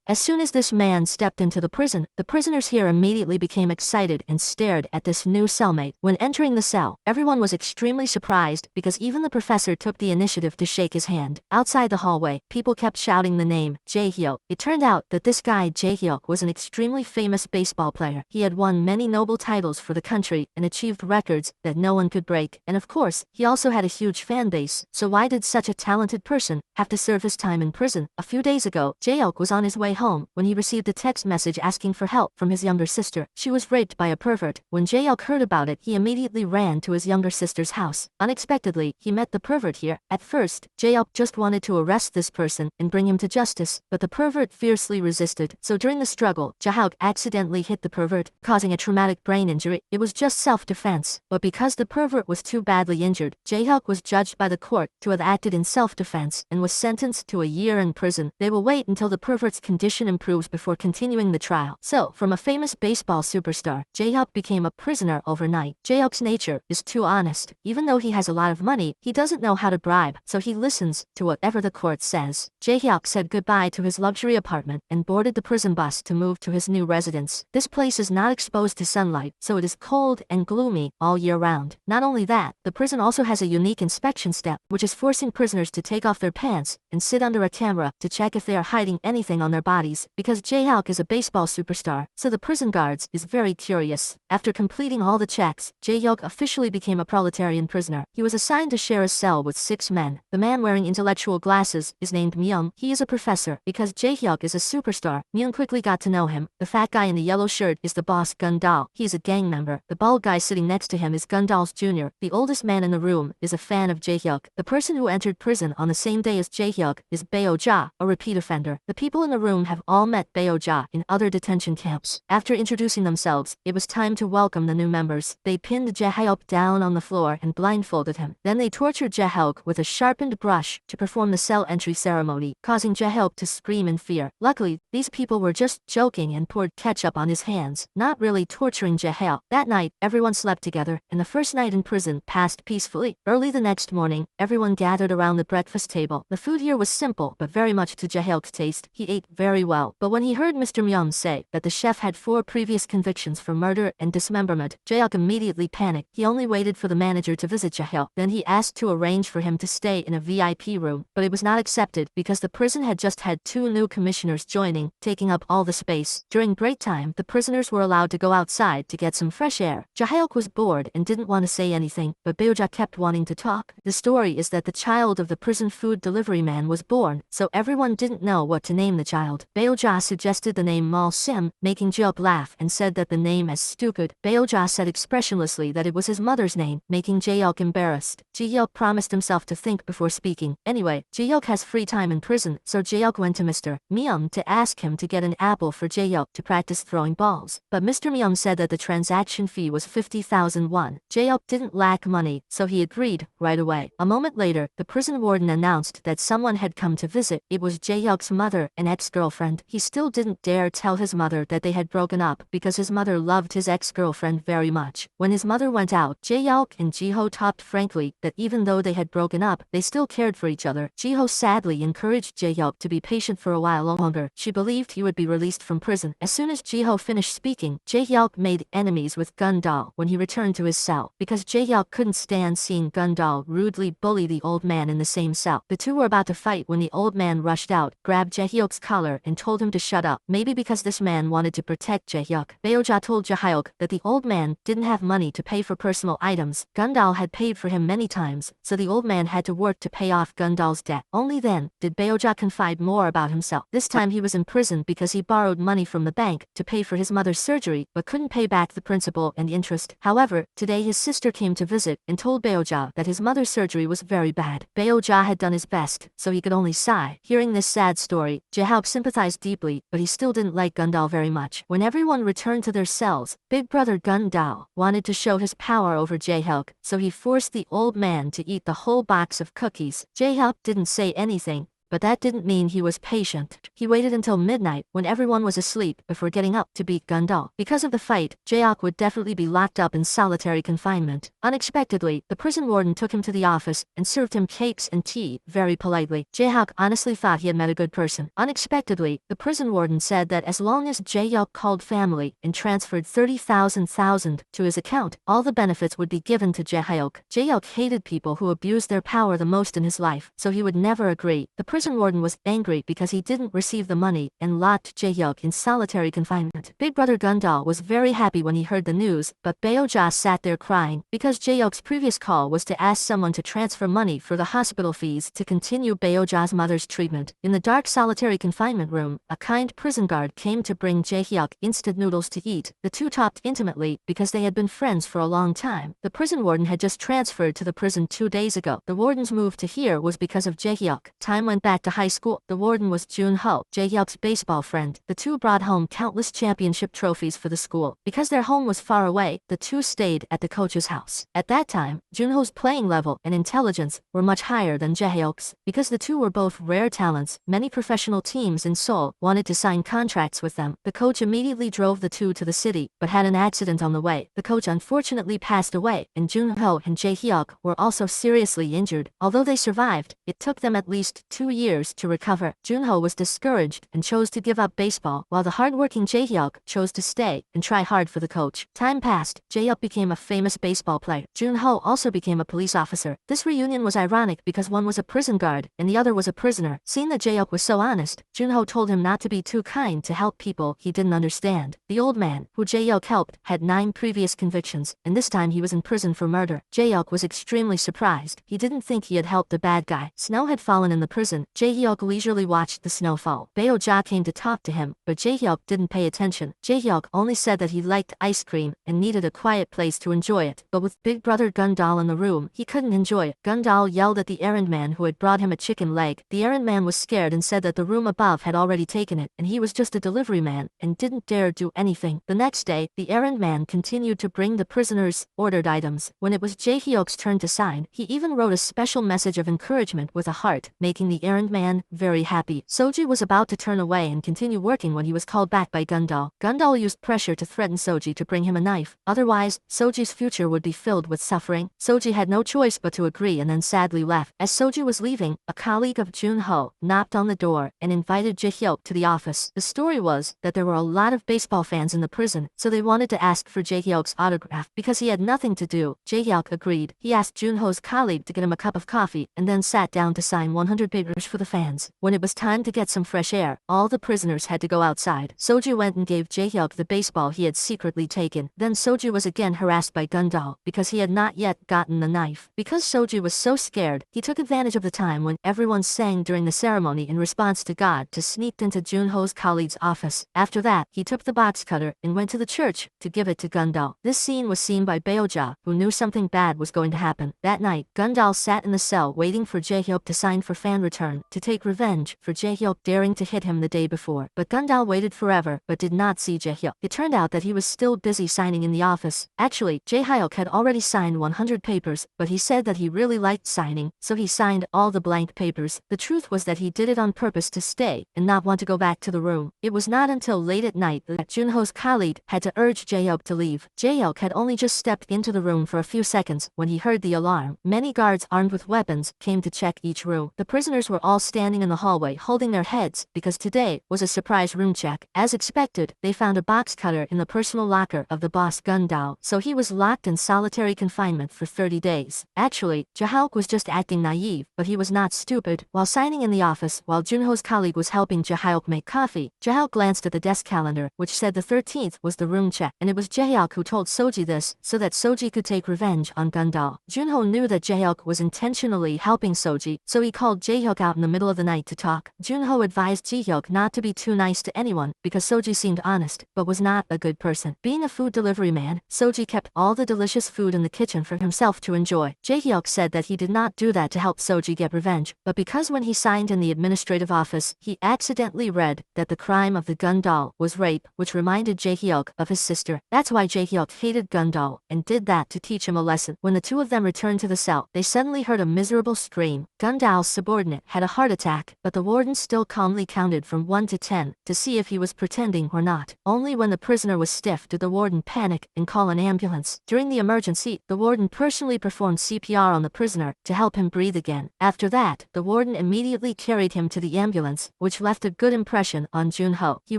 As soon as this man stepped into the prison, the prisoners here immediately became excited and stared at this new cellmate. When entering the cell, everyone was extremely surprised because even the professor took the initiative to shake his hand. Outside the hallway, people kept shouting the name, Jae-hyuk. It turned out that this guy Jae-hyuk was an extremely famous baseball player. He had won many noble titles for the country and achieved records that no one could break. And of course, he also had a huge fan base. So why did such a talented person have to serve his time in prison? A few days ago, Jae-hyuk was on his way home when he received a text message asking for help from his younger sister. She was raped by a pervert. When Jae-hyuk heard about it, he immediately ran to his younger sister's house. Unexpectedly, he met the pervert here. At first, Jae-hyuk just wanted to arrest this person and bring him to justice, but the pervert fiercely resisted. So during the struggle, Jae-hyuk accidentally hit the pervert, causing a traumatic brain injury. It was just self-defense, but because the pervert was too badly injured, Jae-hyuk was judged by the court to have acted in self-defense and was sentenced to a year in prison. They will wait until the pervert's condition improves before continuing the trial. So, from a famous baseball superstar, Jae-hyuk became a prisoner overnight. Jae-hyuk's nature is too honest. Even though he has a lot of money, he doesn't know how to bribe, so he listens to whatever the court says. Jae-hyuk said goodbye to his luxury apartment and boarded the prison bus to move to his new residence. This place is not exposed to sunlight, so it is cold and gloomy all year round. Not only that, the prison also has a unique inspection step, which is forcing prisoners to take off their pants and sit under a camera to check if they are hiding anything on their bodies. Because Jae-hyuk is a baseball superstar, so the prison guards is very curious. After completing all the checks, Jae-hyuk officially became a proletarian prisoner. He was assigned to share a cell with 6 men. The man wearing intellectual glasses is named Myung. He is a professor. Because Jae-hyuk is a superstar, Myung quickly got to know him. The fat guy in the yellow shirt is the boss Gun-dal. He is a gang member. The bald guy sitting next to him is Gun-dal's junior. The oldest man in the room is a fan of Jae-hyuk. The person who entered prison on the same day as Jae-hyuk is Baeo-ja, a repeat offender. The people in the room have all met Baeo-ja in other detention camps. After introducing themselves, it was time to welcome the new members. They pinned Jae-hyuk down on the floor and blindfolded him. Then they tortured Jae-hyuk with a sharpened brush to perform the cell entry ceremony, causing Jae-hyuk to scream in fear. Luckily, these people were just joking and poured ketchup on his hands, not really torturing Jae-hyuk. That night, everyone slept together, and the first night in prison passed peacefully. Early the next morning, everyone gathered around the breakfast table. The food here was simple, but very much to Jae-hyuk's taste. He ate very well, but when he heard Mr. Myung say that the chef had 4 previous convictions for murder and dismemberment, Jae-hyuk immediately panicked. He only waited for the manager to visit Jae-hyuk. Then he asked to arrange for him to stay in a VIP room, but it was not accepted because the prison had just had 2 new commissioners joining, taking up all the space. During break time, the prisoners were allowed to go outside to get some fresh air. Jae-hyuk was bored and didn't want to say anything, but Baeo-ja kept wanting to talk. The story is that the child of the prison food delivery man was born, so everyone didn't know what to name the child. Baeo-ja suggested the name Mal Sim, making Jae-hyuk laugh and said that the name is stupid. Baeo-ja said expressionlessly that it was his mother's name, making Jae-hyuk embarrassed. Jae-hyuk promised himself to think before speaking. Anyway, Jae-hyuk has free time in prison, so Jae-hyuk went to Mr. Myung to ask him to get an apple for Jae-hyuk to practice throwing balls. But Mr. Myung said that the transaction fee was 50,000 won. Jae-hyuk didn't lack money, so he agreed right away. A moment later, the prison warden announced that someone had come to visit. It was Jae-hyuk's mother, an ex-girlfriend. He still didn't dare tell his mother that they had broken up because his mother loved his ex-girlfriend very much. When his mother went out, Jae-hyuk and Jiho talked frankly that even though they had broken up, they still cared for each other. Jiho sadly encouraged Jae-hyuk to be patient for a while longer. She believed he would be released from prison. As soon as Jiho finished speaking, Jae-hyuk made enemies with Gun-dal when he returned to his cell, because Jae-hyuk couldn't stand seeing Gun-dal rudely bully the old man in the same cell. The two were about to fight when the old man rushed out, grabbed Jae-hyuk's collar and told him to shut up. Maybe because this man wanted to protect Jae-hyuk. Baeo-ja told Jae-hyuk that the old man didn't have money to pay for personal items. Gun-dal had paid for him many times, so the old man had to work to pay off Gun-dal's debt. Only then did Baeo-ja confide more about himself. This time he was in prison because he borrowed money from the bank to pay for his mother's surgery, but couldn't pay back the principal and interest. However, today his sister came to visit and told Baeo-ja that his mother's surgery was very bad. Baeo-ja had done his best, so he could only sigh. Hearing this sad story, Jae-hyuk sympathized deeply, but he still didn't like Gun-dal very much. When everyone returned to their cells, big brother Gun-dal wanted to show his power over Jae-hyuk, so he forced the old man to eat the whole box of cookies. Jae-hyuk didn't say anything, but that didn't mean he was patient. He waited until midnight when everyone was asleep before getting up to beat Gundal. Because of the fight, Jae-hyuk would definitely be locked up in solitary confinement. Unexpectedly, the prison warden took him to the office and served him cakes and tea very politely. Jae-hyuk honestly thought he had met a good person. Unexpectedly, the prison warden said that as long as Jae-hyuk called family and transferred 30,000 to his account, all the benefits would be given to Jae-hyuk. Jae-hyuk hated people who abused their power the most in his life, so he would never agree. The prison warden was angry because he didn't receive the money and locked Jae-hyuk in solitary confinement. Big brother Gundal was very happy when he heard the news, but Baeo-ja sat there crying because Jae-hyuk's previous call was to ask someone to transfer money for the hospital fees to continue Baeo-ja's mother's treatment. In the dark solitary confinement room, a kind prison guard came to bring Jae-hyuk instant noodles to eat. The two talked intimately because they had been friends for a long time. The prison warden had just transferred to the prison 2 days ago. The warden's move to here was because of Jae-hyuk. Time went back to high school. The warden was Jun-ho, Jae-hyuk's baseball friend. The two brought home countless championship trophies for the school. Because their home was far away, the two stayed at the coach's house. At that time, Jun-ho's playing level and intelligence were much higher than Jae-hyuk's. Because the two were both rare talents, many professional teams in Seoul wanted to sign contracts with them. The coach immediately drove the two to the city, but had an accident on the way. The coach unfortunately passed away, and Jun-ho and Jae-hyuk were also seriously injured. Although they survived, it took them at least 2 years to recover. Jun-ho was discouraged and chose to give up baseball, while the hardworking Jae-hyuk chose to stay and try hard for the coach. Time passed. Jae-hyuk became a famous baseball player. Jun-ho also became a police officer. This reunion was ironic because one was a prison guard and the other was a prisoner. Seeing that Jae-hyuk was so honest, Jun-ho told him not to be too kind to help people he didn't understand. The old man, who Jae-hyuk helped, had 9 previous convictions, and this time he was in prison for murder. Jae-hyuk was extremely surprised. He didn't think he had helped the bad guy. Snow had fallen in the prison. Jae-hyuk leisurely watched the snow fall. Baeo-ja came to talk to him, but Jae-hyuk didn't pay attention. Jae-hyuk only said that he liked ice cream and needed a quiet place to enjoy it, but with big brother Gundal in the room, he couldn't enjoy it. Gundal yelled at the errand man who had brought him a chicken leg. The errand man was scared and said that the room above had already taken it, and he was just a delivery man and didn't dare do anything. The next day, the errand man continued to bring the prisoners ordered items. When it was Jae-hyuk's turn to sign, he even wrote a special message of encouragement with a heart, making the errand man very happy. Soji was about to turn away and continue working when he was called back by Gundal. Gundal used pressure to threaten Soji to bring him a knife. Otherwise, Soji's future would be filled with suffering. Soji had no choice but to agree and then sadly left. As Soji was leaving, a colleague of Jun-ho knocked on the door and invited Jae-hyuk to the office. The story was that there were a lot of baseball fans in the prison, so they wanted to ask for Jae-hyuk's autograph. Because he had nothing to do, Jae-hyuk agreed. He asked Jun-ho's colleague to get him a cup of coffee and then sat down to sign 100 papers for the fans. When it was time to get some fresh air, all the prisoners had to go outside. Soji went and gave Jae-hyuk the baseball he had secretly taken. Then Soji was again harassed by Gundal because he had not yet gotten the knife. Because Soji was so scared, he took advantage of the time when everyone sang during the ceremony in response to God to sneak into Jun-ho's colleague's office. After that, he took the box cutter and went to the church to give it to Gundal. This scene was seen by Baeo-ja, who knew something bad was going to happen. That night, Gundal sat in the cell waiting for Jae-hyuk to sign for fan return, to take revenge for Jae-hyuk daring to hit him the day before. But Gundal waited forever but did not see Jae-hyuk. It turned out that he was still busy signing in the office. Actually, Jae-hyuk had already signed 100 papers, but he said that he really liked signing, so he signed all the blank papers. The truth was that he did it on purpose to stay and not want to go back to the room. It was not until late at night that Jun-ho's colleague had to urge Jae-hyuk to leave. Jae-hyuk had only just stepped into the room for a few seconds when he heard the alarm. Many guards armed with weapons came to check each room. The prisoners were all standing in the hallway holding their heads because today was a surprise room check. As expected, they found a box cutter in the personal locker of the boss Gundal, so he was locked in solitary confinement for 30 days. Actually, Jae-hyuk was just acting naive, but he was not stupid. While signing in the office, while Jun-ho's colleague was helping Jae-hyuk make coffee, Jae-hyuk glanced at the desk calendar, which said the 13th was the room check, and it was Jae-hyuk who told Soji this so that Soji could take revenge on Gundal. Jun-ho knew that Jae-hyuk was intentionally helping Soji, so he called Jae-hyuk out in the middle of the night to talk. Jun-ho advised Jae-hyuk not to be too nice to anyone because Soji seemed honest, but was not a good person. Being a food delivery man, Soji kept all the delicious food in the kitchen for himself to enjoy. Jae-hyuk said that he did not do that to help Soji get revenge, but because when he signed in the administrative office, he accidentally read that the crime of the Gundal was rape, which reminded Jae-hyuk of his sister. That's why Jae-hyuk hated Gundal and did that to teach him a lesson. When the two of them returned to the cell, they suddenly heard a miserable scream. Gundal's subordinate had a heart attack, but the warden still calmly counted from 1 to 10 to see if he was pretending or not. Only when the prisoner was stiff did the warden panic and call an ambulance. During the emergency, the warden personally performed CPR on the prisoner to help him breathe again. After that, the warden immediately carried him to the ambulance, which left a good impression on Junho. He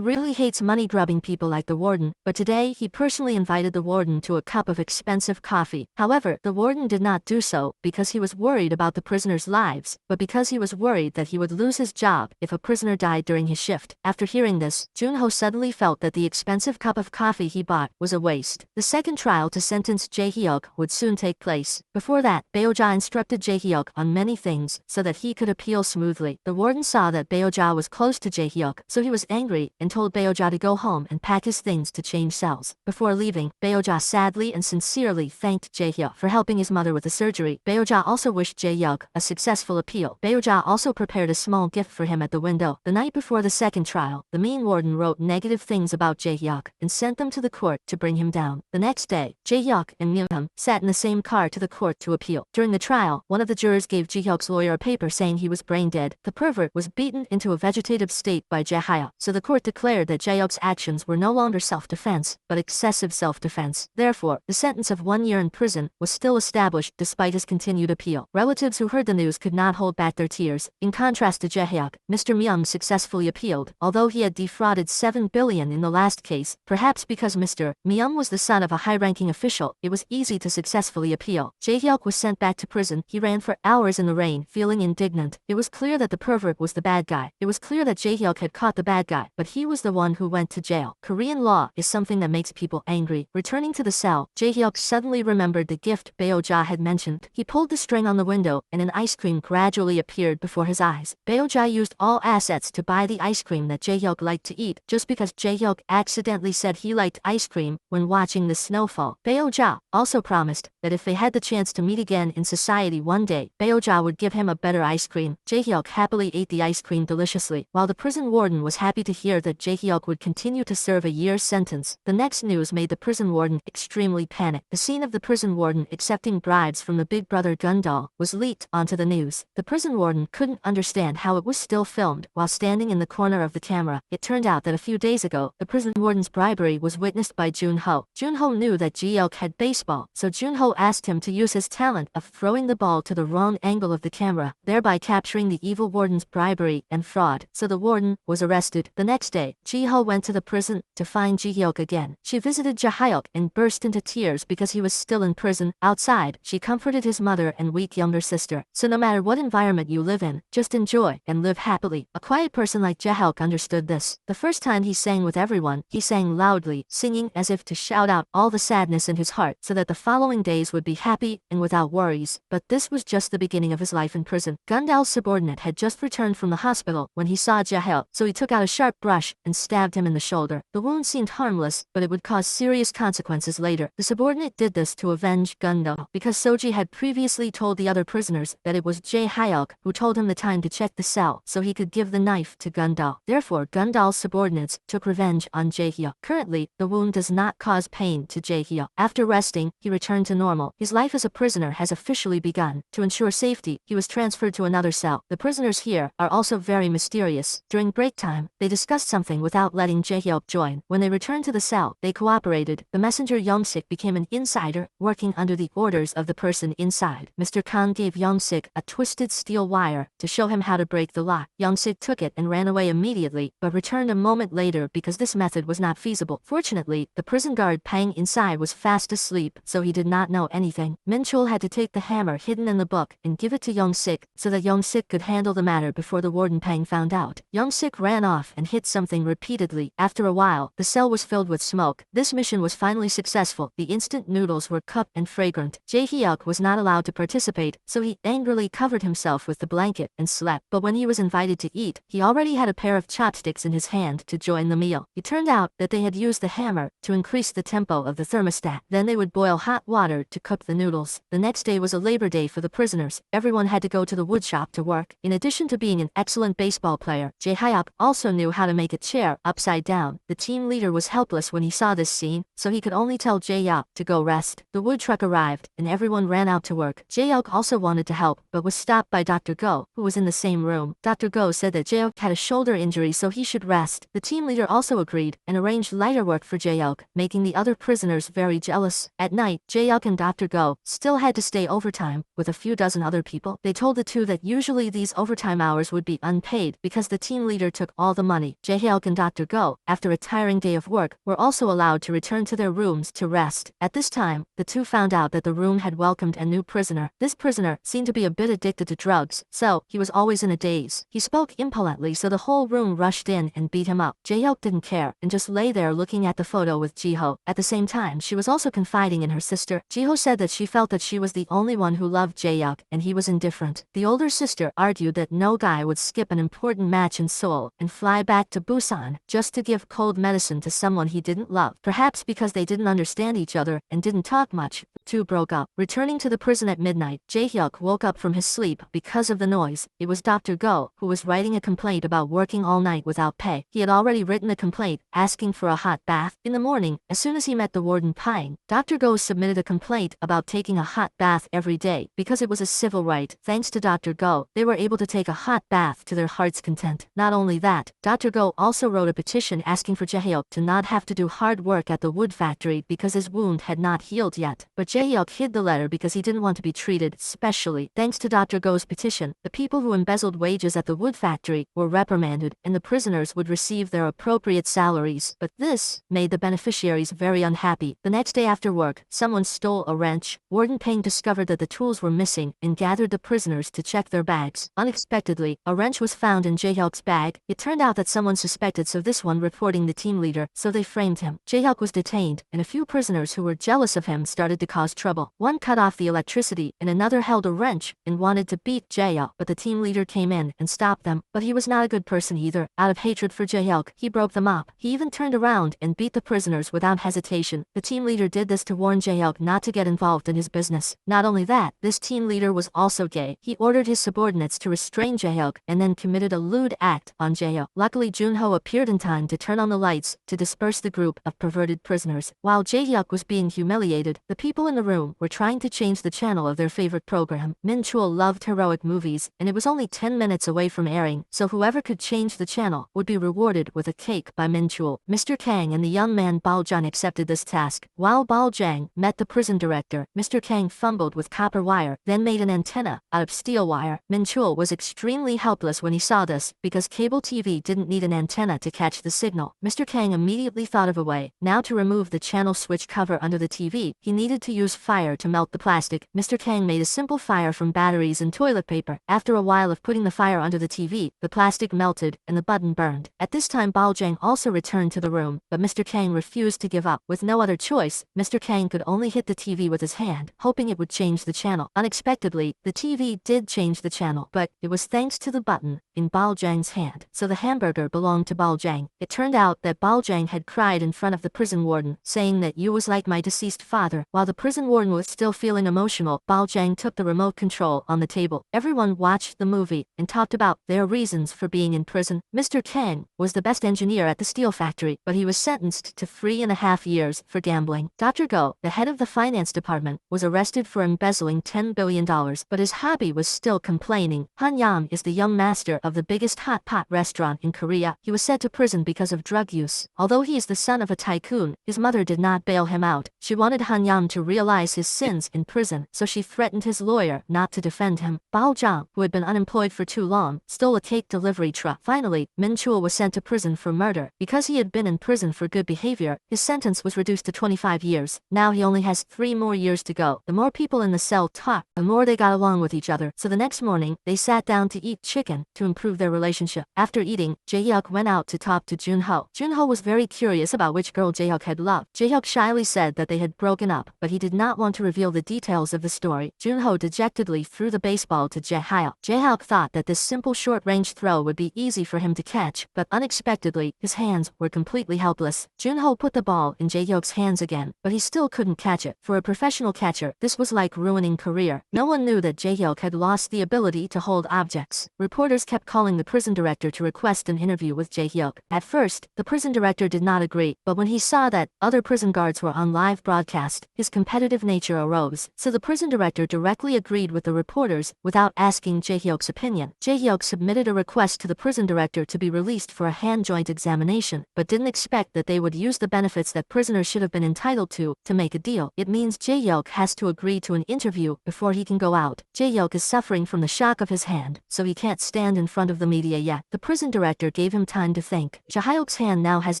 really hates money-grubbing people like the warden, but today he personally invited the warden to a cup of expensive coffee. However, the warden did not do so because he was worried about the prisoners' lives, but because he was worried that he would lose his job if a prisoner died during his shift. After hearing this, Junho suddenly felt that the expensive cup of coffee he bought was a waste. The second trial to sentence Jae-hyuk would soon take place. Before that, Baeoja instructed Jae-hyuk on many things so that he could appeal smoothly. The warden saw that Baeoja was close to Jae-hyuk, so he was angry and told Baeoja to go home and pack his things to change cells. Before leaving, Baeoja sadly and sincerely thanked Jae-hyuk for helping his mother with the surgery. Baeoja also wished Jae-hyuk a successful appeal. Baeoja also prepared a small gift for him at the window. The night before the second trial, the mean warden wrote negative things about Jae-hyuk and sent them to the court to bring him down. The next day, Jae-hyuk and Myung sat in the same car to the court to appeal. During the trial, one of the jurors gave Jae-hyuk's lawyer a paper saying he was brain dead. The pervert was beaten into a vegetative state by Jae-hyuk, so the court declared that Jae-hyuk's actions were no longer self-defense, but excessive self-defense. Therefore, the sentence of 1 year in prison was still established despite his continued appeal. Relatives who heard the news could not hold back their tears. In contrast to Jae-hyuk, Mr. Myung successfully appealed, although he had defrauded 7 billion in the last case. Perhaps because Mr. Myung was the son of a high-ranking official, it was easy to successfully appeal. Jae-hyuk was sent back to prison. He ran for hours in the rain, feeling indignant. It was clear that the pervert was the bad guy. It was clear that Jae-hyuk had caught the bad guy, but he was the one who went to jail. Korean law is something that makes people angry. Returning to the cell, Jae-hyuk suddenly remembered the gift Baeoja had mentioned. He pulled the string on the window, and an ice cream gradually appeared before his eyes. Baeoja used all assets to buy the ice cream that Jae-hyuk liked to eat, just because Jae-hyuk accidentally said he liked ice cream when watching the snowfall. Baeoja also promised that if they had the chance to meet again in society one day, Baeoja would give him a better ice cream. Jae-hyuk happily ate the ice cream deliciously, while the prison warden was happy to hear that Jae-hyuk would continue to serve a year's sentence. The next news made the prison warden extremely panicked. The scene of the prison warden accepting bribes from the Big Brother gun doll was leaked onto the news. The prison warden couldn't understand how it was still filmed while standing in the corner of the camera. It turned out that a few days ago, the prison warden's bribery was witnessed by Junho. Junho knew that Jae-hyuk had baseball, so Junho asked him to use his talent of throwing the ball to the wrong angle of the camera, thereby capturing the evil warden's bribery and fraud. So the warden was arrested. The next day, Jiho went to the prison to find Jae-hyuk again. She visited Jae-hyuk and burst into tears because he was still in prison. Outside, she comforted his mother and weak younger sister. So no matter what environment you live in, just enjoy and live happily. A quiet person like Jae-hyuk understood this. The first time he sang with everyone, he sang loudly, singing as if to shout out all the sadness in his heart so that the following days would be happy and without worries. But this was just the beginning of his life in prison. Gundal's subordinate had just returned from the hospital when he saw Jae-hyuk, so he took out a sharp brush and stabbed him in the shoulder. The wound seemed harmless, but it would cause serious consequences later. The subordinate did this to avenge Gundal because Soji had previously told the other prisoners that it was Jae-hyuk who told him the time to check the cell so he could give the knife to Gundal. Therefore, Gundal's subordinates took revenge on Jae-hyuk. Currently, the wound does not cause pain to Jae-hyuk. After resting, he returned to normal. His life as a prisoner has officially begun. To ensure safety, he was transferred to another cell. The prisoners here are also very mysterious. During break time, they discussed something without letting Jae-hyuk join. When they returned to the cell, they cooperated. The messenger Young-sik became an insider, working under the orders of the person inside. Mr. Kang gave Young-sik a twisted steel wire to show him how to break the lock. Young-sik took it and ran away immediately, but returned a moment later because this method was not feasible. Fortunately, the prison guard Pang inside was fast asleep, so he did not know anything. Min-chul had to take the hammer hidden in the book and give it to Young-sik so that Young-sik could handle the matter before the warden Pang found out. Young-sik ran off and hit something repeatedly. After a while, the cell was filled with smoke. This mission was finally successful. The instant noodles were cupped and fragrant. Jae-hyuk was not allowed to participate, so he angrily covered himself with the blanket and slept. But when he was invited to eat, he already had a pair of chopsticks in his hand to join the meal. It turned out that they had used the hammer to increase the tempo of the thermostat. Then they would boil hot water to cook the noodles. The next day was a labor day for the prisoners. Everyone had to go to the woodshop to work. In addition to being an excellent baseball player, Jae-hyuk also knew how to make a chair upside down. The team leader was helpless when he saw this scene, so he could only tell Jae-hyuk to go rest. The wood truck arrived, and everyone ran out to work. Jae-hyuk also wanted to help, but was stopped by Dr. Go, who was in the same room. Dr. Go said that Jae-hyuk had a shoulder injury so he should rest. The team leader also agreed and arranged lighter work for Jae-hyuk, making the other prisoners very jealous. At night, Jae-hyuk and Dr. Go still had to stay overtime with a few dozen other people. They told the two that usually these overtime hours would be unpaid because the team leader took all the money. Jae-hyuk and Dr. Go, after a tiring day of work, were also allowed to return to their rooms to rest. At this time, the two found out that the room had welcomed a new prisoner. This prisoner seemed to be a bit addicted to drugs, so he was always in a daze. He spoke impolitely, so the whole room rushed in and beat him up. Jae-hyuk didn't care and just lay there looking at the photo with Ji-ho. At the same time, she was also confiding in her sister. Ji-ho said that she felt that she was the only one who loved Jae-hyuk and he was indifferent. The older sister argued that no guy would skip an important match in Seoul and fly back to Busan just to give cold medicine to someone he didn't love. Perhaps because they didn't understand each other and didn't talk much, the two broke up. Returning to the prison at midnight, Jae-hyuk woke up from his sleep because of the noise. It was Dr. Go, who was writing a complaint about working all night without pay. He had already written a complaint asking for a hot bath. In the morning, as soon as he met the warden Pine, Dr. Go submitted a complaint about taking a hot bath every day because it was a civil right. Thanks to Dr. Go, they were able to take a hot bath to their heart's content. Not only that, Dr. Go also wrote a petition asking for Jae-hyuk to not have to do hard work at the wood factory because his wound had not healed yet. But Jae-hyuk hid the letter because he didn't want to be treated specially. Thanks to Dr. Go's petition, the people who embezzled wages at the wood factory were reprimanded and the prisoners would receive their appropriate salaries. But this made the beneficiaries very unhappy. The next day after work, someone stole a wrench. Warden Peng discovered that the tools were missing and gathered the prisoners to check their bags. Unexpectedly, a wrench was found in Jae-hyuk's bag. It turned out that someone suspected so this one reporting the team leader, so they framed him. Jae-hyuk was detained and a few prisoners who were jealous of him started to cause trouble. One cut off the electricity and another held a wrench and wanted to beat Jae-hyuk, but the team leader came in and stopped them. But he was not a good person either. Out of hatred for Jae-hyuk, he broke them up. He even turned around and beat the prisoners without hesitation. The team leader did this to warn Jae-hyuk not to get involved in his business. Not only that, this team leader was also gay. He ordered his subordinates to restrain Jae-hyuk and then committed a lewd act on Jae-hyuk. Luckily, Junho appeared in time to turn on the lights to disperse the group of perverted prisoners. While Jae-hyuk was being humiliated, the people in the room were trying to change the channel of their favorite program. Min-chul loved heroic movies, and it was only 10 minutes away from airing, so whoever could change the channel would be rewarded with a cake by Min-chul. Mr. Kang and the young man Bao-jang accepted this task. While Bao-jang met the prison director, Mr. Kang fumbled with copper wire, then made an antenna out of steel wire. Min-chul was extremely helpless when he saw this, because cable TV didn't need an antenna to catch the signal. Mr. Kang immediately thought of a way. Now to remove the channel switch cover under the TV, he needed to use fire to melt the plastic. Mr. Kang made a simple fire from batteries and toilet paper. After a while of putting the fire under the TV, the plastic melted and the button burned. At this time Bao-jang also returned to the room, but Mr. Kang refused to give up. With no other choice, Mr. Kang could only hit the TV with his hand, hoping it would change the channel. Unexpectedly, the TV did change the channel, but it was thanks to the button in Bao-jang's hand. So the hamburger belonged to Bao-jang. It turned out that Bao-jang had cried in front of the prison warden, saying that you was like my deceased father. While the prison warden was still feeling emotional, Bao-jang took the remote control on the table. Everyone watched the movie and talked about their reasons for being in prison. Mr. Kang was the best engineer at the steel factory, but he was sentenced to 3.5 years for gambling. Dr. Go, the head of the finance department, was arrested for embezzling $10 billion, but his hobby was still complaining. Han Yam is the young master of the biggest hot pot restaurant in Korea. He was sent to prison because of drug use. Although he is the son of a tycoon, his mother did not bail him out. She wanted Han Yam to realize his sins in prison, so she threatened his lawyer not to defend him. Bao Zhang, who had been unemployed for too long, stole a cake delivery truck. Finally, Min Chul was sent to prison for murder. Because he had been in prison for good behavior, his sentence was reduced to 25 years. Now he only has 3 more years to go. The more people in the cell talked, the more they got along with each other. So the next morning, they sat down to eat chicken to improve their relationship. After eating, Jae-hyuk went out to talk to Junho. Junho was very curious about which girl Jae-hyuk had loved. Jae-hyuk shyly said that they had broken up, but he did not want to reveal the details of the story. Junho dejectedly threw the baseball to Jae-hyuk. Jae-hyuk thought that this simple short-range throw would be easy for him to catch, but unexpectedly, his hands were completely helpless. Junho put the ball in Jae-hyuk's hands again, but he still couldn't catch it. For a professional catcher, this was like ruining career. No one knew that Jae-hyuk had lost the ability to hold objects. Reporters kept calling the prison director to request an interview with Jae-hyuk. At first, the prison director did not agree, but when he saw that other prison guards were on live broadcast, his competitive nature arose. So the prison director directly agreed with the reporters without asking Jae-hyuk's opinion. Jae-hyuk submitted a request to the prison director to be released for a hand joint examination, but didn't expect that they would use the benefits that prisoners should have been entitled to make a deal. It means Jae-hyuk has to agree to an interview before he can go out. Jae-hyuk is suffering from the shock of his hand, so he can't stand in front of the media yet. The prison director gave him time to think. Jae-hyuk's hand now has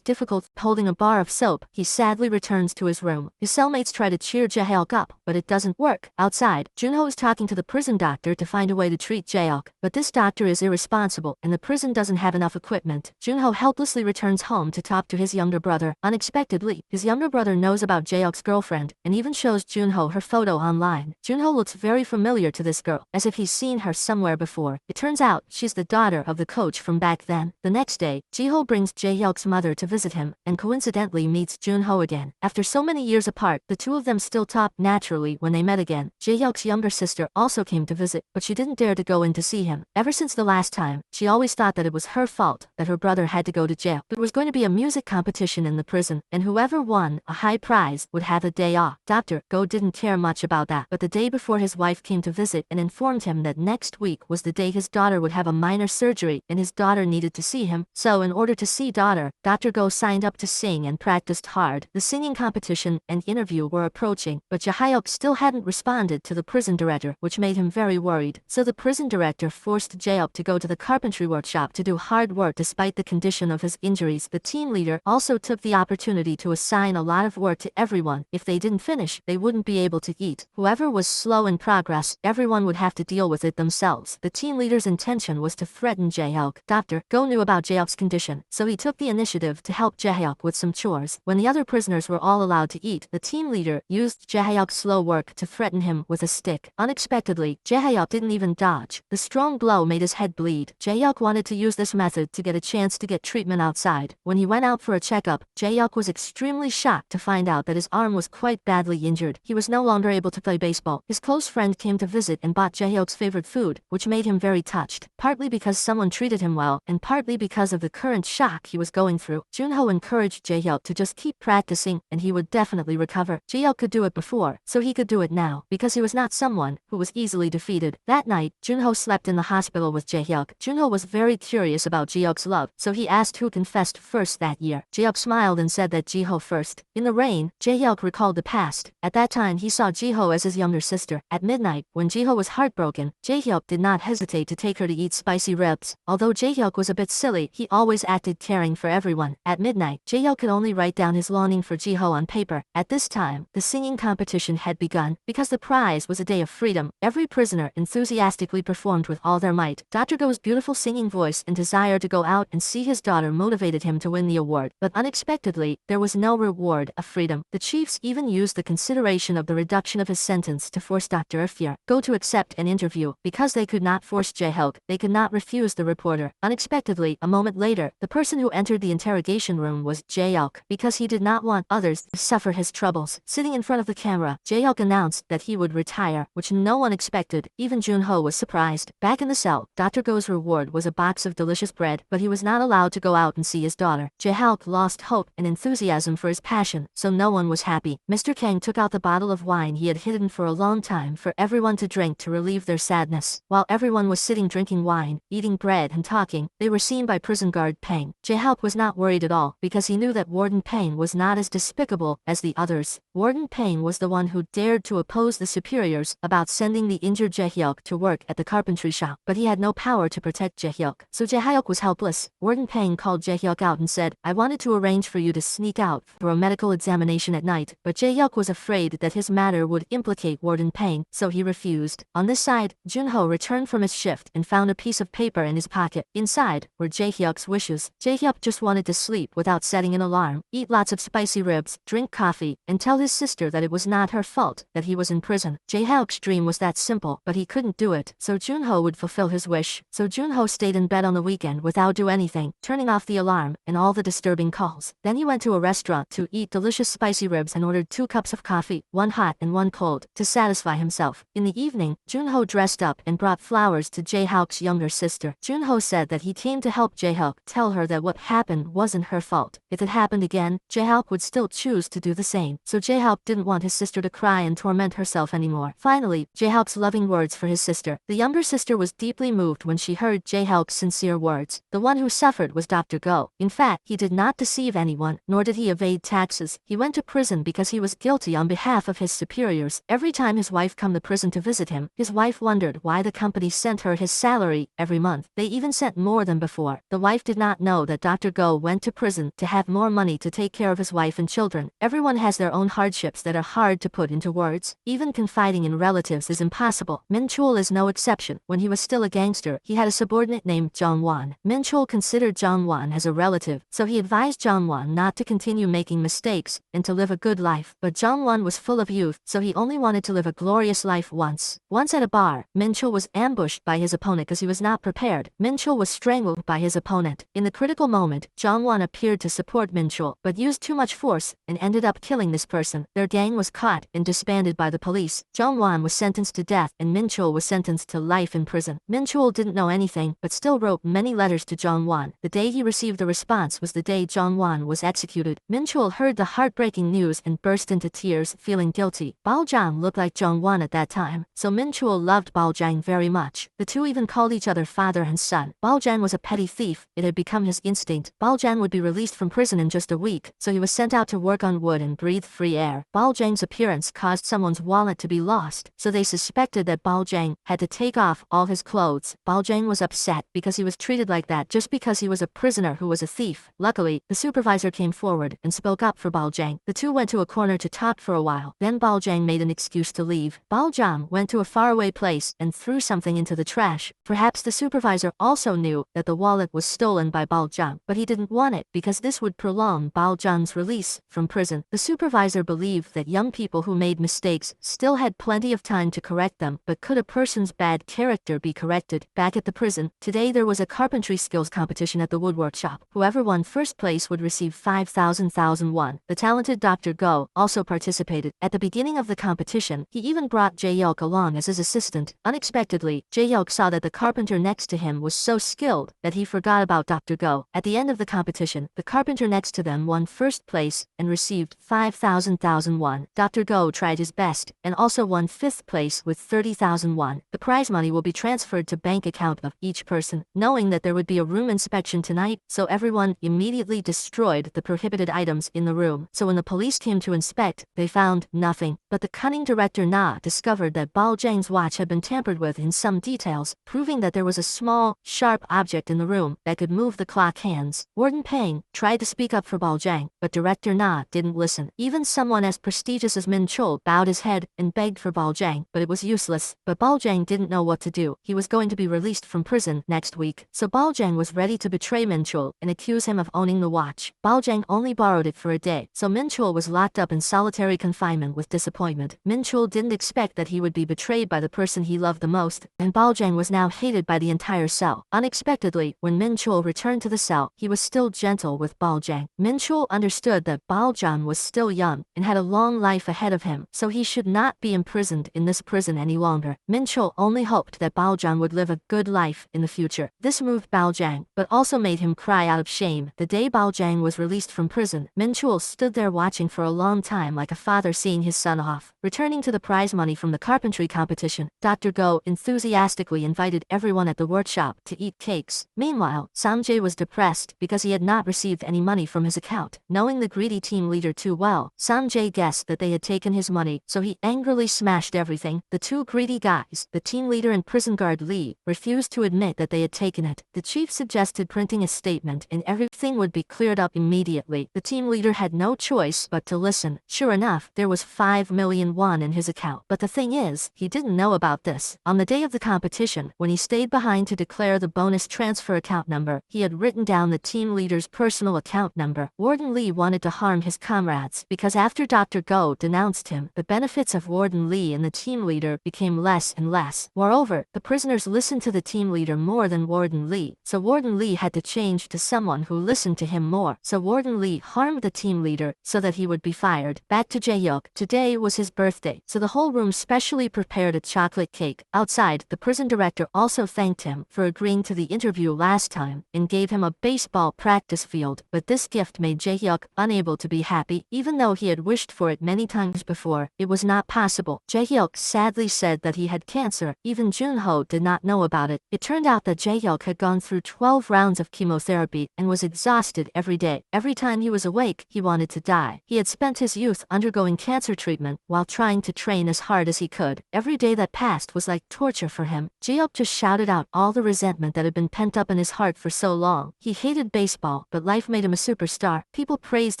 difficulty holding a bar of soap. He sadly returns to his room. His cellmates try to cheer Jae-hyuk up, but it doesn't work. Outside, Junho is talking to the prison doctor to find a way to treat Jae-hyuk, but this doctor is irresponsible and the prison doesn't have enough equipment. Junho helplessly returns home to talk to his younger brother. Unexpectedly, his younger brother knows about Jae-hyuk's girlfriend and even shows Junho her photo online. Junho looks very familiar to this girl, as if he's seen her somewhere before. It turns out she's the daughter of the coach from back then. The next day, Jiho brings Jae-hyuk's mother to visit him and coincidentally meets Junho again. After so many years apart, the two of them still talk naturally when they met again. Jae-hyuk's younger sister also came to visit, but she didn't dare to go in to see him. Ever since the last time, she always thought that it was her fault that her brother had to go to jail. There was going to be a music competition in the prison, and whoever won a high prize would have a day off. Dr. Go didn't care much about that, but the day before his wife came to visit and informed him that next week was the day his daughter would have a minor surgery and his daughter needed to see him. So in order to see daughter, Dr. Go signed up to sing and practiced hard. The singing competition and interview were approaching, but Jae-hyuk still hadn't responded to the prison director, which made him very worried. So the prison director forced Jae-hyuk to go to the carpentry workshop to do hard work despite the condition of his injuries. The team leader also took the opportunity to assign a lot of work to everyone. If they didn't finish, they wouldn't be able to eat. Whoever was slow in progress, everyone would have to deal with it themselves. The team leader's intention was to threaten Jae-hyuk. Dr. Go knew about Jae-hyuk's condition, so he took the initiative to help Jae-hyuk with some chores. When the other prisoners were all allowed to eat, the team leader used Jae-hyuk's slow work to threaten him with a stick. Unexpectedly, Jae-hyuk didn't even dodge. The strong blow made his head bleed. Jae-hyuk wanted to use this method to get a chance to get treatment outside. When he went out for a checkup, Jae-hyuk was extremely shocked to find out that his arm was quite badly injured. He was no longer able to play baseball. His close friend came to visit and bought Jae-hyuk's favorite food, which made him very touched, partly because someone treated him well, and partly because of the current shock he was going through. Junho encouraged Jae-hyuk to just keep practicing, and he would definitely recover. Jae-hyuk could do it before, so he could do it now, because he was not someone who was easily defeated. That night, Junho slept in the hospital with Jae-hyuk. Junho was very curious about Jae-hyuk's love, so he asked who confessed first that year. Jae-hyuk smiled and said that Jiho first. In the rain, Jae-hyuk recalled the past. At that time, he saw Jiho as his younger sister. At midnight, when Jiho was heartbroken, Jae-hyuk did not hesitate to take her to eat spicy ribs. Although Jae-hyuk was a bit silly, he always acted caring for everyone. At midnight, Jae-hyuk could only write down his longing for Jiho on paper. At this time, the singing competition had begun. Because the prize was a day of freedom, every prisoner enthusiastically performed with all their might. Dr. Go's beautiful singing voice and desire to go out and see his daughter motivated him to win the award. But unexpectedly, there was no reward of freedom. The chiefs even used the consideration of the reduction of his sentence to force Dr. Go to accept an interview. Because they could not force Jae-hyuk, they could not refuse the reporter. Unexpectedly, a moment later, the person who entered the interrogation room was Jae-hyuk. Because he did not want others to suffer his troubles. Sitting in front of the camera, Jae-hyuk announced that he would retire, which no one expected. Even Junho was surprised. Back in the cell, Dr. Go's reward was a box of delicious bread, but he was not allowed to go out and see his daughter. Jae-hyuk lost hope and enthusiasm for his passion, so no one was happy. Mr. Kang took out the bottle of wine he had hidden for a long time for everyone to drink to relieve their sadness. While everyone was sitting drinking wine, eating bread and talking, they were seen by prison guard Pang. Jae-hyuk was not worried at all, because he knew that Warden Pang was not as despicable as the others. Warden Pang was the one who dared to oppose the superiors about sending the injured Jae-hyuk to work at the carpentry shop, but he had no power to protect Jae-hyuk, so Jae-hyuk was helpless. Warden Pang called Jae-hyuk out and said, "I wanted to arrange for you to sneak out for a medical examination at night," but Jae-hyuk was afraid that his matter would implicate Warden Pang, so he refused. On this side, Junho returned from his shift and found a piece of paper in his pocket. Inside were Jae-hyuk's wishes. Jae-hyuk just wanted to sleep without setting an alarm, eat lots of spicy ribs, drink coffee, and tell his sister that it was not her fault that he was in prison. Jae-hyuk's dream was that simple, but he couldn't do it, so Junho would fulfill his wish. So Junho stayed in bed on the weekend without doing anything, turning off the alarm and all the disturbing calls. Then he went to a restaurant to eat delicious spicy ribs and ordered 2 cups of coffee, one hot and one cold, to satisfy himself. In the evening, Junho dressed up and brought flowers to Jae-hyuk's younger sister. Junho said that he came to help Jae-hyuk tell her that what happened wasn't her fault. If it happened again, Jae-hyuk would still choose to do the same. So Jae-hyuk didn't want his sister to cry and torment herself anymore. Finally, Jae-hyuk's loving words for his sister. The The younger sister was deeply moved when she heard Jae-hyuk's sincere words. The one who suffered was Dr. Go. In fact, he did not deceive anyone, nor did he evade taxes. He went to prison because he was guilty on behalf of his superiors. Every time his wife come to prison to visit him, his wife wondered why the company sent her his salary every month. They even sent more than before. The wife did not know that Dr. Go went to prison to have more money to take care of his wife and children. Everyone has their own hardships that are hard to put into words. Even confiding in relatives is impossible. Min-chul is no exception. When he was still a gangster, he had a subordinate named Jong-won. Min-chul considered Jong-won as a relative, so he advised Jong-won not to continue making mistakes and to live a good life. But Jong-won was full of youth, so he only wanted to live a glorious life once. Once at a bar, Min-chul was ambushed by his opponent because he was not prepared. Min-chul was strangled by his opponent. In the critical moment, Jong-won appeared to support Min-chul, but used too much force and ended up killing this person. Their gang was caught and disbanded by the police. Jong-won was sentenced to death and Min-chul was sentenced to life in prison. Min-chul didn't know anything, but still wrote many letters to Jong-won. The day he received the response was the day Jong-won was executed. Min-chul heard the heartbreaking news and burst into tears, feeling guilty. Bao-jang looked like Jong-won at that time, so Min-chul loved Bao-jang very much. The two even called each other father and son. Bao-jang was a petty thief. It had become his instinct. Bao-jang would be released from prison in just a week, so he was sent out to work on wood and breathe free air. Bao-jang's appearance caused someone's wallet to be lost, so they suspected that Bao-jang had to take off all his clothes. Bao-jang was upset because he was treated like that just because he was a prisoner who was a thief. Luckily, the supervisor came forward and spoke up for Bao-jang. The two went to a corner to talk for a while. Then Bao-jang made an excuse to leave. Bao-jang went to a faraway place and threw something into the trash. Perhaps the supervisor also knew that the wallet was stolen by Bao-jang, but he didn't want it because this would prolong Bao-jang's release from prison. The supervisor believed that young people who made mistakes still had plenty of time to correct them, but could a person's bad character be corrected? Back at the prison, today there was a carpentry skills competition at the woodwork shop. Whoever won first place would receive 5,000 won. The talented Dr. Go also participated. At the beginning of the competition, he even brought Jae-hyuk along as his assistant. Unexpectedly, Jae-hyuk saw that the carpenter next to him was so skilled that he forgot about Dr. Go. At the end of the competition, the carpenter next to them won first place and received 5,000 won. Dr. Go tried his best and also won fifth place with 30,000 won. The prize money will be transferred to bank account of each person. Knowing that there would be a room inspection tonight, so everyone immediately destroyed the prohibited items in the room. So when the police came to inspect, they found nothing. But the cunning director Na discovered that Bao-jang's watch had been tampered with in some details, proving that there was a small, sharp object in the room that could move the clock hands. Warden Pang tried to speak up for Bao-jang, but director Na didn't listen. Even someone as prestigious as Min-chul bowed his head and begged for Bao-jang, but it was useless. But Bao-jang didn't know what to do. He was going to be released from prison next week, so Bao-jang was ready to betray Min-chul and accuse him of owning the watch. Bao-jang only borrowed it for a day, so Min-chul was locked up in solitary confinement with disappointment. Min-chul didn't expect that he would be betrayed by the person he loved the most, and Bao-jang was now hated by the entire cell. Unexpectedly, when Min-chul returned to the cell, he was still gentle with Bao-jang. Min-chul understood that Bao-jang was still young and had a long life ahead of him, so he should not be imprisoned in this prison any longer. Min-chul only hoped that Bao-jang would live a good life in the future. This moved Bao-jang, but also made him cry out of shame. The day Bao-jang was released from prison, Min-chul stood there watching for a long time like a father seeing his son off. Returning to the prize money from the carpentry competition, Dr. Go enthusiastically invited everyone at the workshop to eat cakes. Meanwhile, Samjae was depressed because he had not received any money from his account. Knowing the greedy team leader too well, Samjae guessed that they had taken his money, so he angrily smashed everything. The two greedy guys, the team leader and prison guard Lee, refused to admit that they had taken it. The chief suggested printing a statement and everything would be cleared up immediately. The team leader had no choice but to listen. Sure enough, there was 5 million won in his account. But the thing is, he didn't know about this. On the day of the competition, when he stayed behind to declare the bonus transfer account number, he had written down the team leader's personal account number. Warden Lee wanted to harm his comrades because after Dr. Go denounced him, the benefits of Warden Lee and the team leader became less and less. Moreover, the prisoners listened to the team leader more than Warden Lee, so Warden Lee had to change to someone who listened to him more. So Warden Lee harmed the team leader so that he would be fired. Back to Jae-hyuk. Today was his birthday, so the whole room specially prepared a chocolate cake. Outside, the prison director also thanked him for agreeing to the interview last time and gave him a baseball practice field, but this gift made Jae-hyuk unable to be happy. Even though he had wished for it many times before, it was not possible. Jae-hyuk sadly said that he had cancer. Even Junho did not know about it. It turned out that Jae-hyuk had gone through 12 rounds of chemotherapy and was exhausted every day. Every time he was awake, he wanted to die. He had spent his youth undergoing cancer treatment while trying to train as hard as he could. Every day that passed was like torture for him. Jae-hyuk just shouted out all the resentment that had been pent up in his heart for so long. He hated baseball, but life made him a superstar. People praised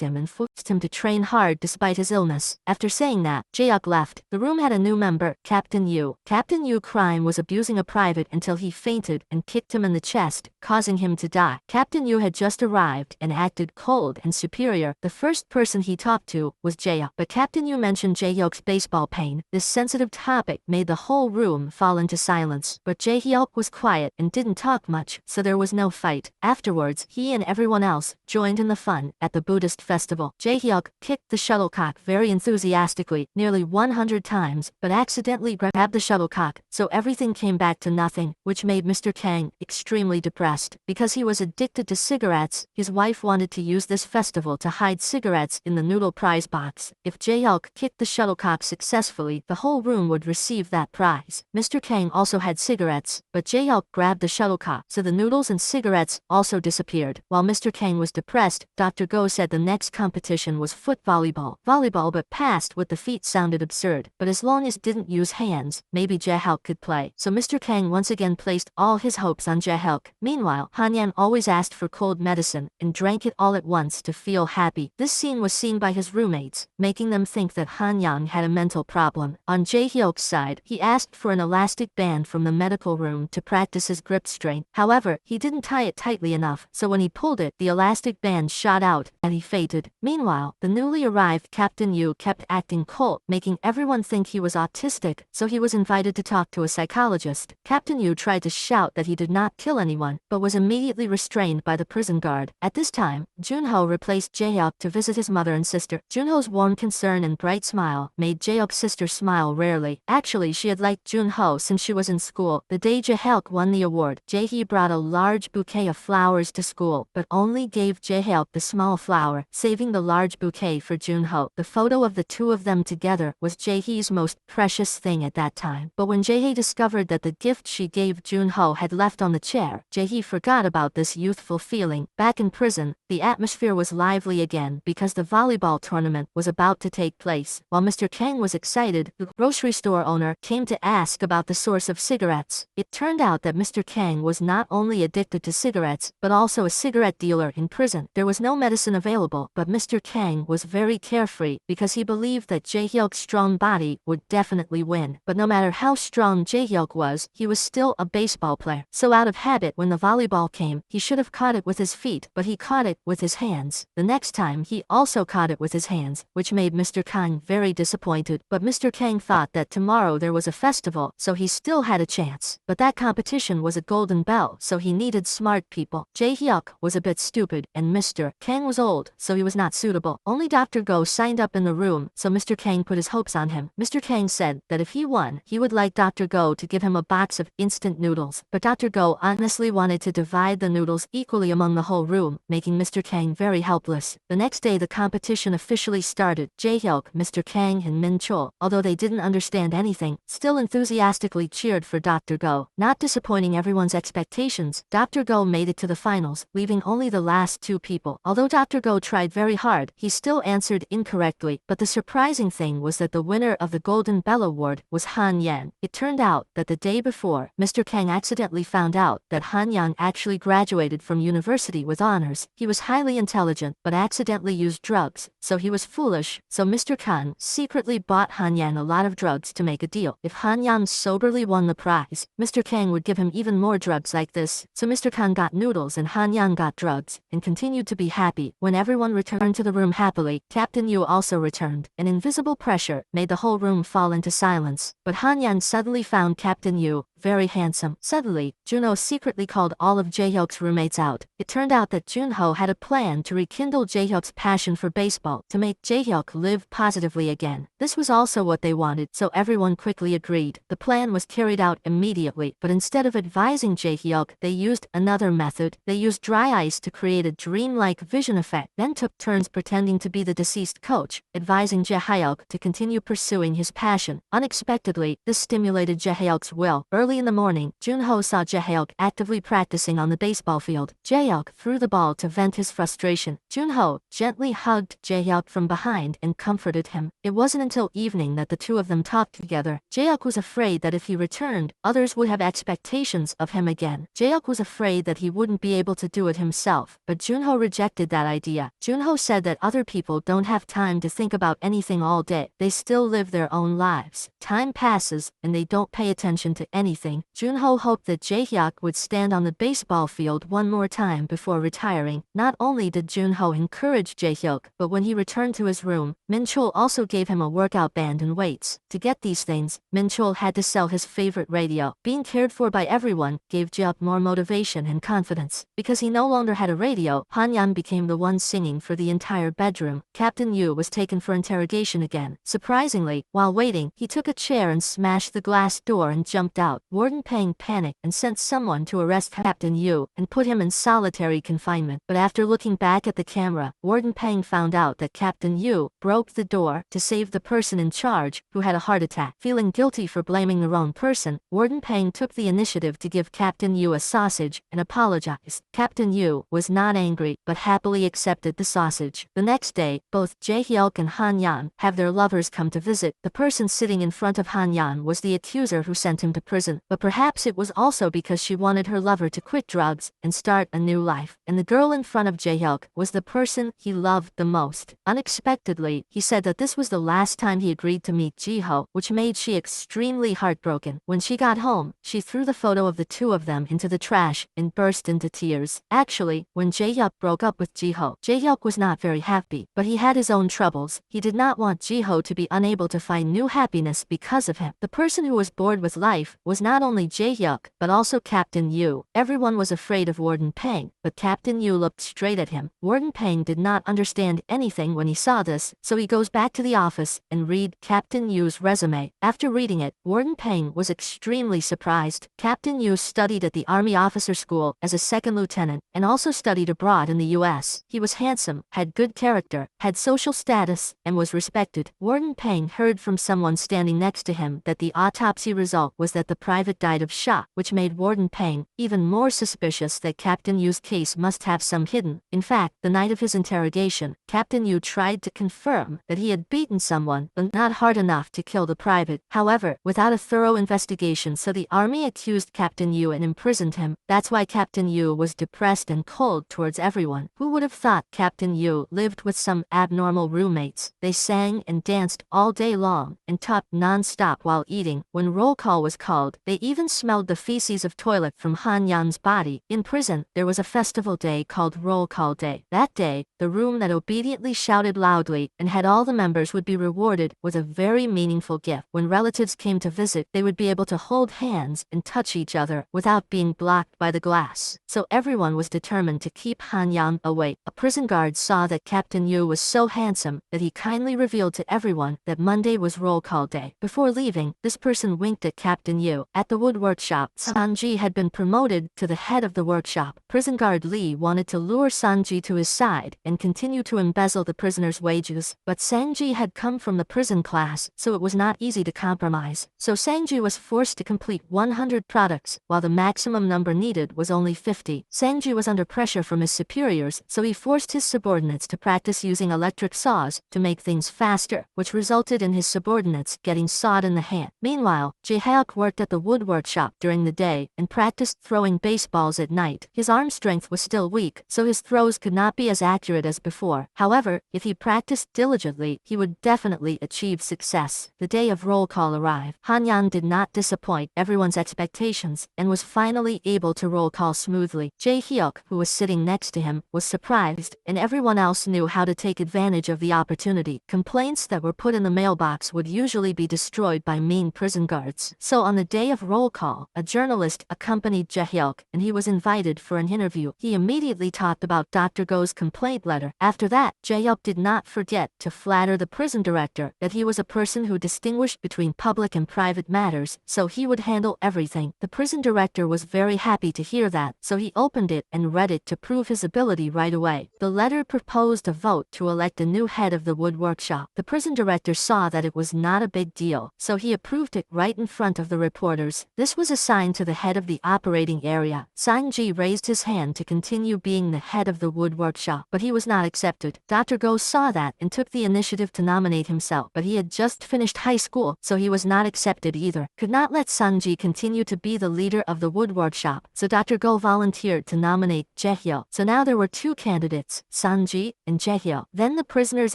him and forced him to train hard despite his illness. After saying that, Jae-hyuk left. The room had a new member, Captain Yu. Captain Yu crime was abusing a private until he fainted and kicked him in the chest, causing him to die. Captain Yu had just arrived and acted cold and superior. The first person he talked to was Jae-hyuk, but Captain Yu mentioned Jae-hyuk's baseball pain. This sensitive topic made the whole room fall into silence, but Jae-hyuk was quiet and didn't talk much, so there was no fight. Afterwards, he and everyone else joined in the fun at the Buddhist festival. Jae-hyuk kicked the shuttlecock very enthusiastically, nearly 100 times, but accidentally grabbed the shuttlecock, so everything came back to nothing, which made Mr. Kang extremely depressed. Because he was addicted to cigarettes, his wife wanted to use this festival to hide cigarettes in the noodle prize box. If Jae-hyuk kicked the shuttlecock successfully, the whole room would receive that prize. Mr. Kang also had cigarettes, but Jae-hyuk grabbed the shuttlecock, so the noodles and cigarettes also disappeared. While Mr. Kang was depressed, Dr. Go said the next competition was foot volleyball. Volleyball but passed with the feet sounded absurd, but as long as didn't use hands, maybe Jae-hyuk could play. So Mr. Kang once again placed all his hopes on Jae-hyuk. Meanwhile, Han-yan always asked for cold medicine and drank it all at once to feel happy. This scene was seen by his roommates, making them think that Han-yang had a mental problem. On Jae-hyuk's side, he asked for an elastic band from the medical room to practice his grip strength. However, he didn't tie it tightly enough, so when he pulled it, the elastic band shot out, and he fainted. Meanwhile, the newly arrived Captain Yu kept acting cold, making everyone think he was autistic, so he was invited to talk to a psychologist. Captain Yu tried to shout that he did not kill anyone, but was immediately restrained by the prison guard. At this time, Junho replaced Jae-hyuk to visit his mother and sister. Junho's warm concern and bright smile made Jae-hyuk's sister smile rarely. Actually, she had liked Junho since she was in school. The day Jae-hyuk won the award, Jae-hee brought a large bouquet of flowers to school, but only gave Jae-hyuk the small flower, saving the large bouquet for Junho. The photo of the two of them together was Jae-hee's most precious thing at that time. But when Jae-hee discovered that the gift she gave Junho had left on the chair, Jae-hee forgot about this youthful feeling. Back in prison, the atmosphere was lively again because the volleyball tournament was about to take place. While Mr. Kang was excited, the grocery store owner came to ask about the source of cigarettes. It turned out that Mr. Kang was not only addicted to cigarettes, but also a cigarette dealer in prison. There was no medicine available, but Mr. Kang was very carefree because he believed that Jae-hyuk's strong body would definitely win. But no matter how strong Jae-hyuk was, he was still a baseball player. So out of habit, when the volleyball came, he should have caught it with his feet, but he caught it with his hands. The next time, he also caught it with his hands, which made Mr. Kang very disappointed. But Mr. Kang thought that tomorrow there was a festival, so he still had a chance. But that competition was a golden bell, so he needed smart people. Jae-hyuk was a bit stupid, and Mr. Kang was old, so he was not suitable. Only Dr. Go signed up in the room, so Mr. Kang put his hopes on him. Mr. Kang said that if he won, he would like Dr. Go to give him a box of instant noodles. But Dr. Go honestly wanted to divide the noodles equally among the whole room, making Mr. Kang very helpless. The next day the competition officially started. Jae-hyuk, Mr. Kang and Min Chol, although they didn't understand anything, still enthusiastically cheered for Dr. Go. Not disappointing everyone's expectations, Dr. Go made it to the finals, leaving only the last two people. Although Dr. Go tried very hard, he still answered incorrectly, but the surprising thing was that the winner of the Golden Bell Award was Han Yan. It turned out that the day before, Mr. Kang accidentally found out that Han Yang actually graduated from university with honors. He was highly intelligent, but accidentally used drugs, so he was foolish, so Mr. Kang secretly bought Han Yang a lot of drugs to make a deal. If Han Yang soberly won the prize, Mr. Kang would give him even more drugs like this. So Mr. Kang got noodles and Han Yang got drugs, and continued to be happy. When everyone returned to the room happily, Captain Yu also returned. An invisible pressure made the whole room fall into silence, but Han Yang suddenly found Captain Yu very handsome. Suddenly, Junho secretly called all of Jae-hyuk's roommates out. It turned out that Junho had a plan to rekindle Jae-hyuk's passion for baseball, to make Jae-hyuk live positively again. This was also what they wanted, so everyone quickly agreed. The plan was carried out immediately, but instead of advising Jae-hyuk, they used another method. They used dry ice to create a dreamlike vision effect, then took turns pretending to be the deceased coach, advising Jae-hyuk to continue pursuing his passion. Unexpectedly, this stimulated Jae-hyuk's will. Early in the morning, Junho saw Jae-hyuk actively practicing on the baseball field. Jae-hyuk threw the ball to vent his frustration. Junho gently hugged Jae-hyuk from behind and comforted him. It wasn't until evening that the two of them talked together. Jae-hyuk was afraid that if he returned, others would have expectations of him again. Jae-hyuk was afraid that he wouldn't be able to do it himself, but Junho rejected that idea. Junho said that other people don't have time to think about anything all day. They still live their own lives. Time passes, and they don't pay attention to anything. Junho hoped that Jae-hyuk would stand on the baseball field one more time before retiring. Not only did Junho encourage Jae-hyuk, but when he returned to his room, Min-chul also gave him a workout band and weights. To get these things, Min-chul had to sell his favorite radio. Being cared for by everyone gave Jae-hyuk more motivation and confidence. Because he no longer had a radio, Han-yan became the one singing for the entire bedroom. Captain Yu was taken for interrogation again. Surprisingly, while waiting, he took a chair and smashed the glass door and jumped out. Warden Peng panicked and sent someone to arrest Captain Yu and put him in solitary confinement. But after looking back at the camera, Warden Peng found out that Captain Yu broke the door to save the person in charge, who had a heart attack. Feeling guilty for blaming the wrong person, Warden Peng took the initiative to give Captain Yu a sausage and apologized. Captain Yu was not angry, but happily accepted the sausage. The next day, both Jae-hyuk and Han-yan have their lovers come to visit. The person sitting in front of Han-yan was the accuser who sent him to prison, but perhaps it was also because she wanted her lover to quit drugs and start a new life. And the girl in front of Jae-hyuk was the person he loved the most. Unexpectedly, he said that this was the last time he agreed to meet Ji-ho, which made she extremely heartbroken. When she got home, she threw the photo of the two of them into the trash and burst into tears. Actually, when Jae-hyuk broke up with Ji-ho, Jae-hyuk was not very happy, but he had his own troubles. He did not want Ji-ho to be unable to find new happiness because of him. The person who was bored with life was not only Jae-hyuk, but also Captain Yu. Everyone was afraid of Warden Peng, but Captain Yu looked straight at him. Warden Peng did not understand anything when he saw this, so he goes back to the office and read Captain Yu's resume. After reading it, Warden Peng was extremely surprised. Captain Yu studied at the Army Officer School as a second lieutenant and also studied abroad in the US. He was handsome, had good character, had social status, and was respected. Warden Peng heard from someone standing next to him that the autopsy result was that the private died of shock, which made Warden Peng even more suspicious that Captain Yu's case must have some hidden. In fact, the night of his interrogation, Captain Yu tried to confirm that he had beaten someone, but not hard enough to kill the private. However, without a thorough investigation, so the army accused Captain Yu and imprisoned him. That's why Captain Yu was depressed and cold towards everyone. Who would have thought Captain Yu lived with some abnormal roommates? They sang and danced all day long and talked non-stop while eating. When roll call was called, they even smelled the feces of toilet from Han-yan's body. In prison, there was a festival day called Roll Call Day. That day, the room that obediently shouted loudly and had all the members would be rewarded with a very meaningful gift. When relatives came to visit, they would be able to hold hands and touch each other without being blocked by the glass. So everyone was determined to keep Han-yan away. A prison guard saw that Captain Yu was so handsome that he kindly revealed to everyone that Monday was roll call day. Before leaving, this person winked at Captain Yu. At the wood workshop, Sanji had been promoted to the head of the workshop. Prison guard Lee wanted to lure Sanji to his side and continue to embezzle the prisoner's wages, but Sanji had come from the prison class, so it was not easy to compromise. So Sanji was forced to complete 100 products, while the maximum number needed was only 50. Sanji was under pressure from his superiors, so he forced his subordinates to practice using electric saws to make things faster, which resulted in his subordinates getting sawed in the hand. Meanwhile, Jae-hyuk worked at the wood workshop during the day and practiced throwing baseballs at night. His arm strength was still weak, so his throws could not be as accurate as before. However, if he practiced diligently, he would definitely achieve success. The day of roll call arrived. Han-yan did not disappoint everyone's expectations and was finally able to roll call smoothly. Jae-hyuk, who was sitting next to him, was surprised, and everyone else knew how to take advantage of the opportunity. Complaints that were put in the mailbox would usually be destroyed by mean prison guards. So on the day of of roll call, a journalist accompanied Jae-hyuk, and he was invited for an interview. He immediately talked about Dr. Go's complaint letter. After that, Jae-hyuk did not forget to flatter the prison director that he was a person who distinguished between public and private matters, so he would handle everything. The prison director was very happy to hear that, so he opened it and read it to prove his ability right away. The letter proposed a vote to elect a new head of the wood workshop. The prison director saw that it was not a big deal, so he approved it right in front of the reporters. This was assigned to the head of the operating area. Sang-ji raised his hand to continue being the head of the wood workshop, but he was not accepted. Dr. Go saw that and took the initiative to nominate himself, but he had just finished high school, so he was not accepted either. Could not let Sang-ji continue to be the leader of the wood workshop, so Dr. Go volunteered to nominate Jae-hyuk. So now there were two candidates, Sang-ji and Jae-hyuk. Then the prisoners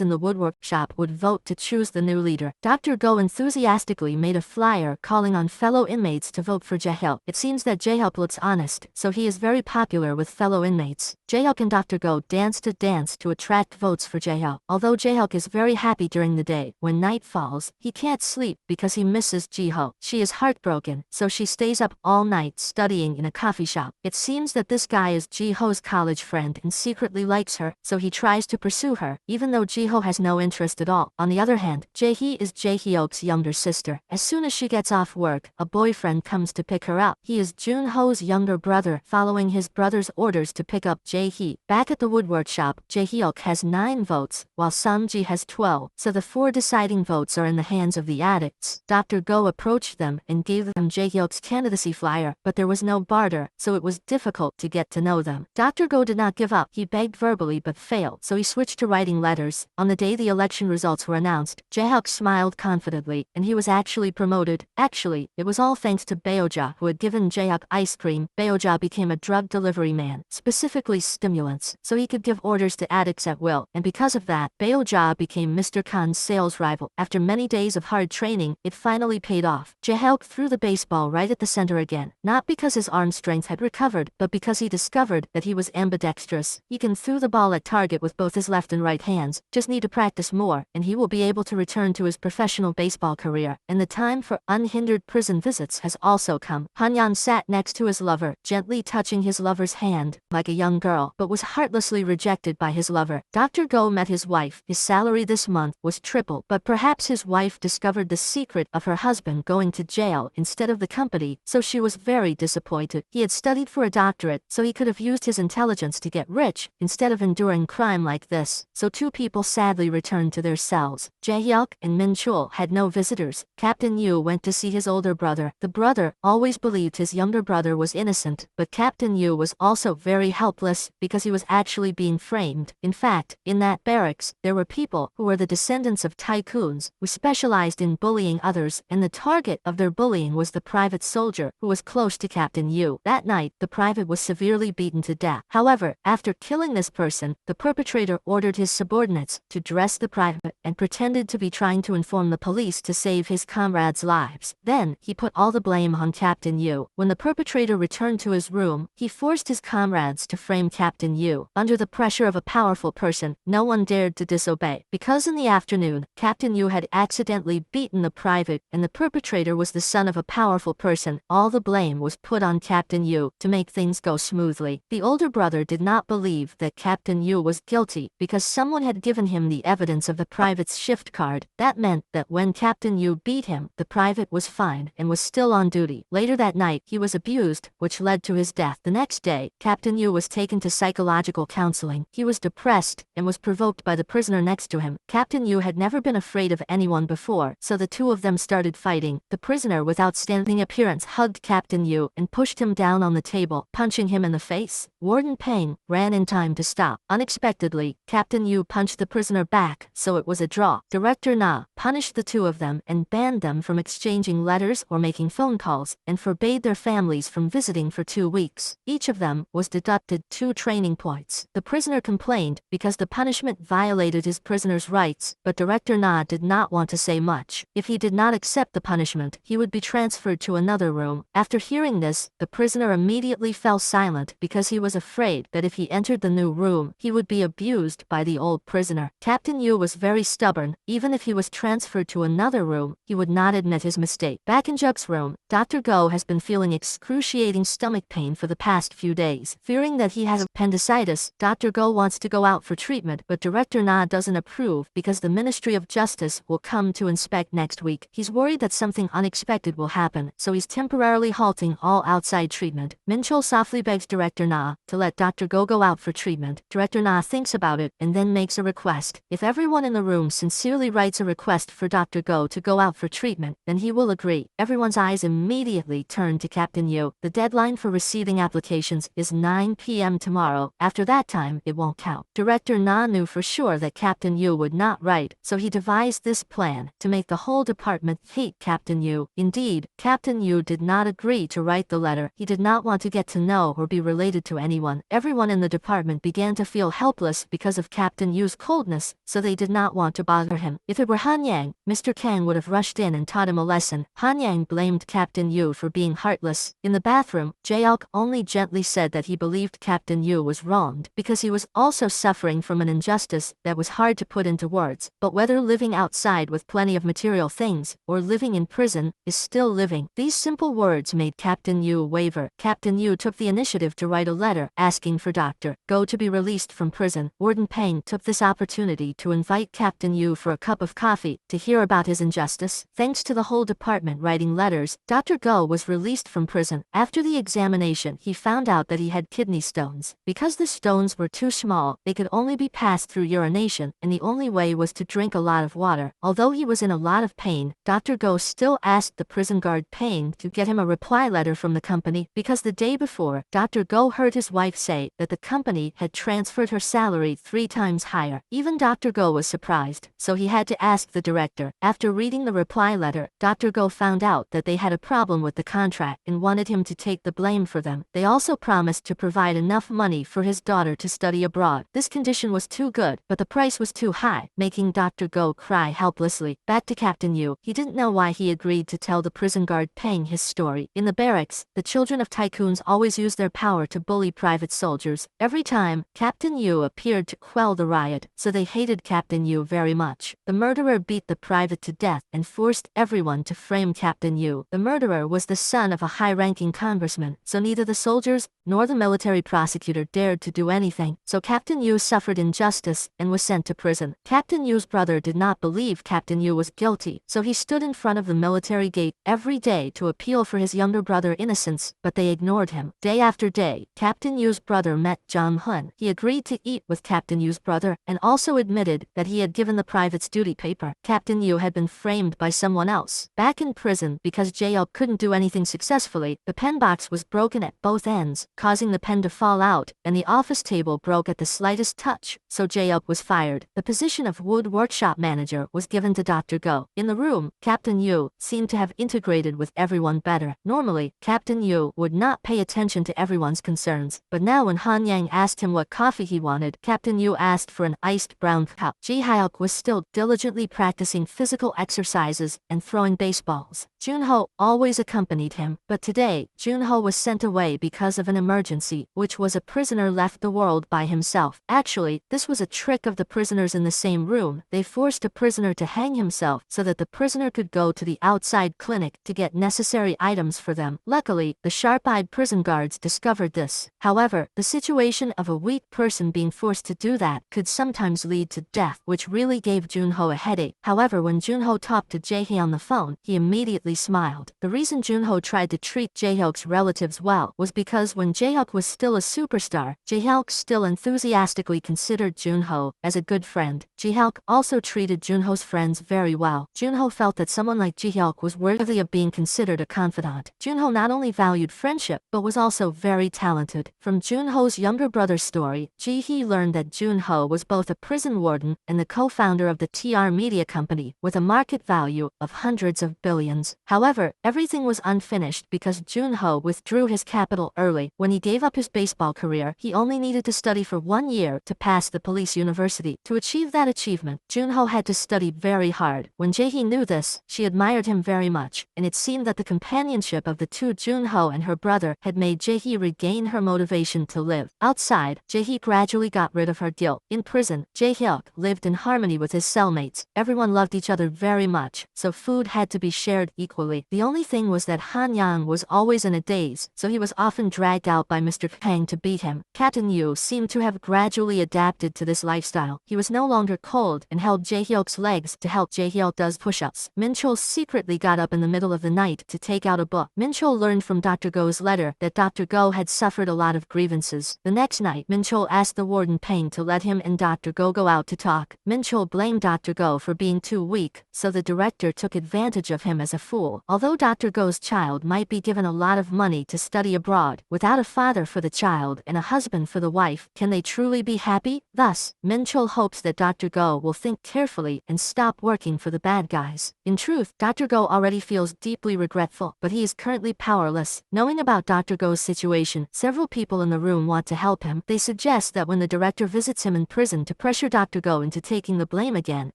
in the wood workshop would vote to choose the new leader. Dr. Go enthusiastically made a flyer calling on fellow inmates to vote for Jae-hyuk. It seems that Jae-hyuk looks honest, so he is very popular with fellow inmates. Jae-hyuk and Dr. Go danced a dance to attract votes for Jae-hyuk. Although Jae-hyuk is very happy during the day, when night falls, he can't sleep because he misses Ji-ho. She is heartbroken, so she stays up all night studying in a coffee shop. It seems that this guy is Ji-ho's college friend and secretly likes her, so he tries to pursue her, even though Ji-ho has no interest at all. On the other hand, Jae-hee is Jae-hyuk's younger sister. As soon as she gets off work, a boyfriend comes to pick her up. He is Jun-ho's younger brother, following his brother's orders to pick up Jae-hee. Back at the wood workshop, Jae-hyuk has 9 votes, while Sang-ji has 12, so the 4 deciding votes are in the hands of the addicts. Dr. Go approached them and gave them Jae-hyuk's candidacy flyer, but there was no barter, so it was difficult to get to know them. Dr. Go did not give up. He begged verbally but failed, so he switched to writing letters. On the day the election results were announced, Jae-hyuk smiled confidently, and he was actually promoted. Actually, it was all thanks to Beoja, who had given Jae-hyuk ice cream. Beoja became a drug delivery man, specifically stimulants, so he could give orders to addicts at will, and because of that, Beoja became Mr. Khan's sales rival. After many days of hard training, it finally paid off. Jae-hyuk threw the baseball right at the center again, not because his arm strength had recovered, but because he discovered that he was ambidextrous. He can throw the ball at target with both his left and right hands, just need to practice more, and he will be able to return to his professional baseball career. And the time for unhindered prison visits has also come. Hanyan sat next to his lover, gently touching his lover's hand, like a young girl, but was heartlessly rejected by his lover. Dr. Go met his wife. His salary this month was triple, but perhaps his wife discovered the secret of her husband going to jail instead of the company, so she was very disappointed. He had studied for a doctorate, so he could have used his intelligence to get rich, instead of enduring crime like this. So two people sadly returned to their cells. Jae-hyuk and Min-chul had no visitors. Captain Yu went to see his older brother. The brother always believed his younger brother was innocent, but Captain Yu was also very helpless because he was actually being framed. In fact, in that barracks, there were people who were the descendants of tycoons, who specialized in bullying others, and the target of their bullying was the private soldier, who was close to Captain Yu. That night, the private was severely beaten to death. However, after killing this person, the perpetrator ordered his subordinates to dress the private and pretended to be trying to inform the police to save his comrades' lives. Then, he put all the blame on Captain Yu. When the perpetrator returned to his room, he forced his comrades to frame Captain Yu. Under the pressure of a powerful person, no one dared to disobey. Because in the afternoon, Captain Yu had accidentally beaten the private, and the perpetrator was the son of a powerful person, all the blame was put on Captain Yu to make things go smoothly. The older brother did not believe that Captain Yu was guilty because someone had given him the evidence of the private's shift card. That meant that when Captain Yu beat him, the private was fine and was still on duty. Later that night, he was abused, which led to his death. The next day, Captain Yu was taken to psychological counseling. He was depressed and was provoked by the prisoner next to him. Captain Yu had never been afraid of anyone before, so the two of them started fighting. The prisoner with outstanding appearance hugged Captain Yu and pushed him down on the table, punching him in the face. Warden Peng ran in time to stop. Unexpectedly, Captain Yu punched the prisoner back, so it was a draw. Director Na punished the two of them and banned them from exchanging letters or making phone calls, and forbade their families from visiting for 2 weeks. Each of them was deducted 2 training points. The prisoner complained because the punishment violated his prisoner's rights, but Director Na did not want to say much. If he did not accept the punishment, he would be transferred to another room. After hearing this, the prisoner immediately fell silent because he was afraid that if he entered the new room, he would be abused by the old prisoner. Captain Yu was very stubborn. Even if he was transferred transferred to another room, he would not admit his mistake. Back in Jug's room, Dr. Go has been feeling excruciating stomach pain for the past few days. Fearing that he has appendicitis, Dr. Go wants to go out for treatment, but Director Na doesn't approve because the Ministry of Justice will come to inspect next week. He's worried that something unexpected will happen, so he's temporarily halting all outside treatment. Minchol softly begs Director Na to let Dr. Go go out for treatment. Director Na thinks about it and then makes a request. If everyone in the room sincerely writes a request for Dr. Go to go out for treatment, then he will agree. Everyone's eyes immediately turn to Captain Yu. The deadline for receiving applications is 9 p.m. tomorrow. After that time, it won't count. Director Na knew for sure that Captain Yu would not write, so he devised this plan to make the whole department hate Captain Yu. Indeed, Captain Yu did not agree to write the letter. He did not want to get to know or be related to anyone. Everyone in the department began to feel helpless because of Captain Yu's coldness, so they did not want to bother him. If it were Han Yang, Mr. Kang would have rushed in and taught him a lesson. Han Yang blamed Captain Yu for being heartless. In the bathroom, Jaeok only gently said that he believed Captain Yu was wronged because he was also suffering from an injustice that was hard to put into words. But whether living outside with plenty of material things or living in prison is still living. These simple words made Captain Yu waver. Captain Yu took the initiative to write a letter asking for Dr. Go to be released from prison. Warden Peng took this opportunity to invite Captain Yu for a cup of coffee to hear about his injustice. Thanks to the whole department writing letters, Dr. Go was released from prison. After the examination, he found out that he had kidney stones. Because the stones were too small, they could only be passed through urination, and the only way was to drink a lot of water. Although he was in a lot of pain, Dr. Go still asked the prison guard Peng to get him a reply letter from the company because the day before, Dr. Go heard his wife say that the company had transferred her salary 3 times higher. Even Dr. Go was surprised, so he had to ask the director. After reading the reply letter, Dr. Go found out that they had a problem with the contract and wanted him to take the blame for them. They also promised to provide enough money for his daughter to study abroad. This condition was too good, but the price was too high, making Dr. Go cry helplessly. Back to Captain Yu. He didn't know why he agreed to tell the prison guard Peng his story. In the barracks, the children of tycoons always use their power to bully private soldiers. Every time, Captain Yu appeared to quell the riot, so they hated Captain Yu very much. The murderer beat the private to death and forced everyone to frame Captain Yu. The murderer was the son of a high-ranking congressman, so neither the soldiers nor the military prosecutor dared to do anything. So Captain Yu suffered injustice and was sent to prison. Captain Yu's brother did not believe Captain Yu was guilty, so he stood in front of the military gate every day to appeal for his younger brother's innocence, but they ignored him. Day after day, Captain Yu's brother met Jang Hun. He agreed to eat with Captain Yu's brother and also admitted that he had given the private's duty paper. Captain Yu had been framed by someone else. Back in prison, because Jaeok couldn't do anything successfully, the pen box was broken at both ends, causing the pen to fall out, and the office table broke at the slightest touch, so Jaeok was fired. The position of wood workshop manager was given to Dr. Go. In the room, Captain Yu seemed to have integrated with everyone better. Normally, Captain Yu would not pay attention to everyone's concerns, but now when Han Yang asked him what coffee he wanted, Captain Yu asked for an iced brown cup. Ji Hyuk was still diligently practicing physical exercises and throwing baseballs. Junho always accompanied him, but today, Junho was sent away because of an emergency, which was a prisoner left the world by himself. Actually, this was a trick of the prisoners in the same room. They forced a prisoner to hang himself so that the prisoner could go to the outside clinic to get necessary items for them. Luckily, the sharp-eyed prison guards discovered this. However, the situation of a weak person being forced to do that could sometimes lead to death, which really gave Junho a headache. However, when Junho talked to Jae-hee on the phone, he immediately smiled. The reason Junho tried to treat Jae-hyuk's relatives well was because when Jae-hyuk was still a superstar, Jae-hyuk still enthusiastically considered Junho as a good friend. Jae-hyuk also treated Junho's friends very well. Junho felt that someone like Jae-hyuk was worthy of being considered a confidant. Junho not only valued friendship, but was also very talented. From Junho's younger brother's story, Ji-hee learned that Junho was both a prison warden and the co-founder of the TR Media Company, with a market value of hundreds of billions. However, everything was unfinished because Junho withdrew his capital early. When he gave up his baseball career, he only needed to study for 1 year to pass the police university. To achieve that achievement, Junho had to study very hard. When Jae-hee knew this, she admired him very much, and it seemed that the companionship of the two Junho and her brother had made Jae-hee regain her motivation to live. Outside, Jae-hee gradually got rid of her guilt. In prison, Jae-hyuk lived in harmony with his cellmates. Everyone everyone loved each other very much, so food had to be shared equally. The only thing was that Han Yang was always in a daze, so he was often dragged out by Mr. Kang to beat him. Captain Yu seemed to have gradually adapted to this lifestyle. He was no longer cold and held Jae-hyuk's legs to help Jae-hyuk does push-ups. Min-chul secretly got up in the middle of the night to take out a book. Min-chul learned from Dr. Go's letter that Dr. Go had suffered a lot of grievances. The next night, Min-chul asked the warden Peng to let him and Dr. Go out to talk. Min-chul blamed Dr. Go for being too weak, so the director took advantage of him as a fool. Although Dr. Go's child might be given a lot of money to study abroad, without a father for the child and a husband for the wife, can they truly be happy? Thus, Min-chul hopes that Dr. Go will think carefully and stop working for the bad guys. In truth, Dr. Go already feels deeply regretful, but he is currently powerless. Knowing about Dr. Go's situation, several people in the room want to help him. They suggest that when the director visits him in prison to pressure Dr. Go into taking the blame again,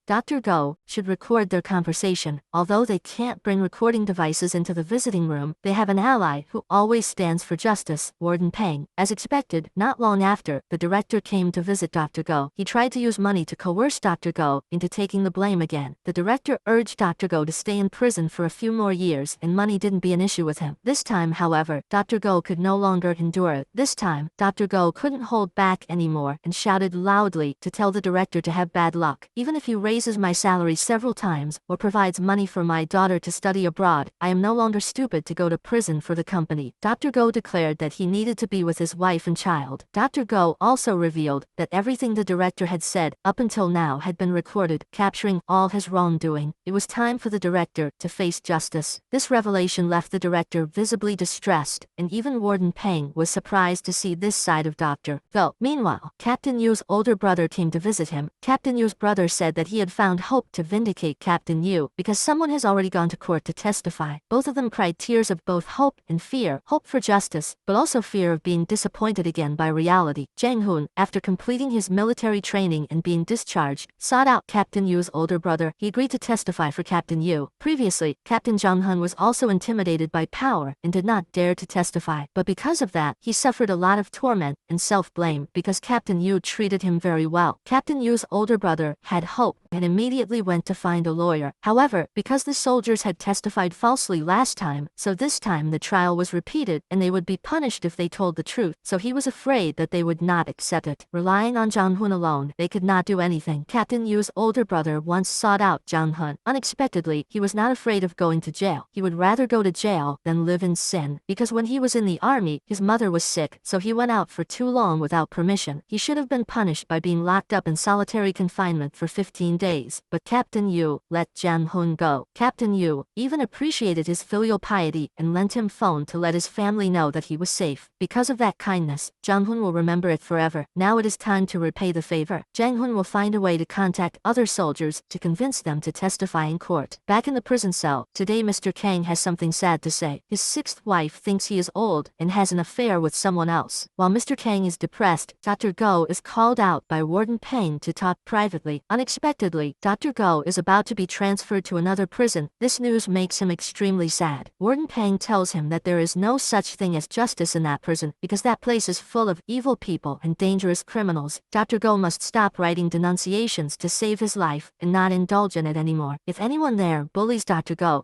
Dr. Go should record their conversation. Although they can't bring recording devices into the visiting room, they have an ally who always stands for justice, Warden Peng. As expected, not long after, the director came to visit Dr. Go. He tried to use money to coerce Dr. Go into taking the blame again. The director urged Dr. Go to stay in prison for a few more years and money didn't be an issue with him. This time, however, Dr. Go could no longer endure it. This time, Dr. Go couldn't hold back anymore and shouted loudly to tell the director to have bad luck. Even if he raises my salary several times or provides money for my daughter to study abroad, I am no longer stupid to go to prison for the company. Dr. Go declared that he needed to be with his wife and child. Dr. Go also revealed that everything the director had said up until now had been recorded, capturing all his wrongdoing. It was time for the director to face justice. This revelation left the director visibly distressed, and even Warden Peng was surprised to see this side of Dr. Go. Meanwhile, Captain Yu's older brother came to visit him. Captain Yu's brother said that he had found hope to vindicate Captain Yu because someone has already gone to court to testify. Both of them cried tears of both hope and fear. Hope for justice, but also fear of being disappointed again by reality. Jang Hoon, after completing his military training and being discharged, sought out Captain Yu's older brother. He agreed to testify for Captain Yu. Previously, Captain Jang Hun was also intimidated by power and did not dare to testify. But because of that, he suffered a lot of torment and self-blame because Captain Yu treated him very well. Captain Yu's older brother had hope and immediately went to find a lawyer. However, because the soldiers had testified falsely last time, so this time the trial was repeated and they would be punished if they told the truth, so he was afraid that they would not accept it. Relying on Jang Hun alone, they could not do anything. Captain Yu's older brother once sought out Jang Hun. Unexpectedly, he was not afraid of going to jail. He would rather go to jail than live in sin, because when he was in the army, his mother was sick, so he went out for too long without permission. He should have been punished by being locked up in solitary confinement for 15 days, but Captain Yu let Jang Hun go. Captain Yu even appreciated his filial piety and lent him phone to let his family know that he was safe. Because of that kindness, Jang Hun will remember it forever. Now it is time to repay the favor. Jang Hun will find a way to contact other soldiers to convince them to testify in court. Back in the prison cell, today Mr. Kang has something sad to say. His sixth wife thinks he is old and has an affair with someone else. While Mr. Kang is depressed, Dr. Go is called out by Warden Peng to talk privately. Unexpectedly, Dr. Go is about to be transferred to another prison. This news makes him extremely sad. Warden Peng tells him that there is no such thing as justice in that prison because that place is full of evil people and dangerous criminals. Dr. Go must stop writing denunciations to save his life and not indulge in it anymore. If anyone there bullies Dr. Go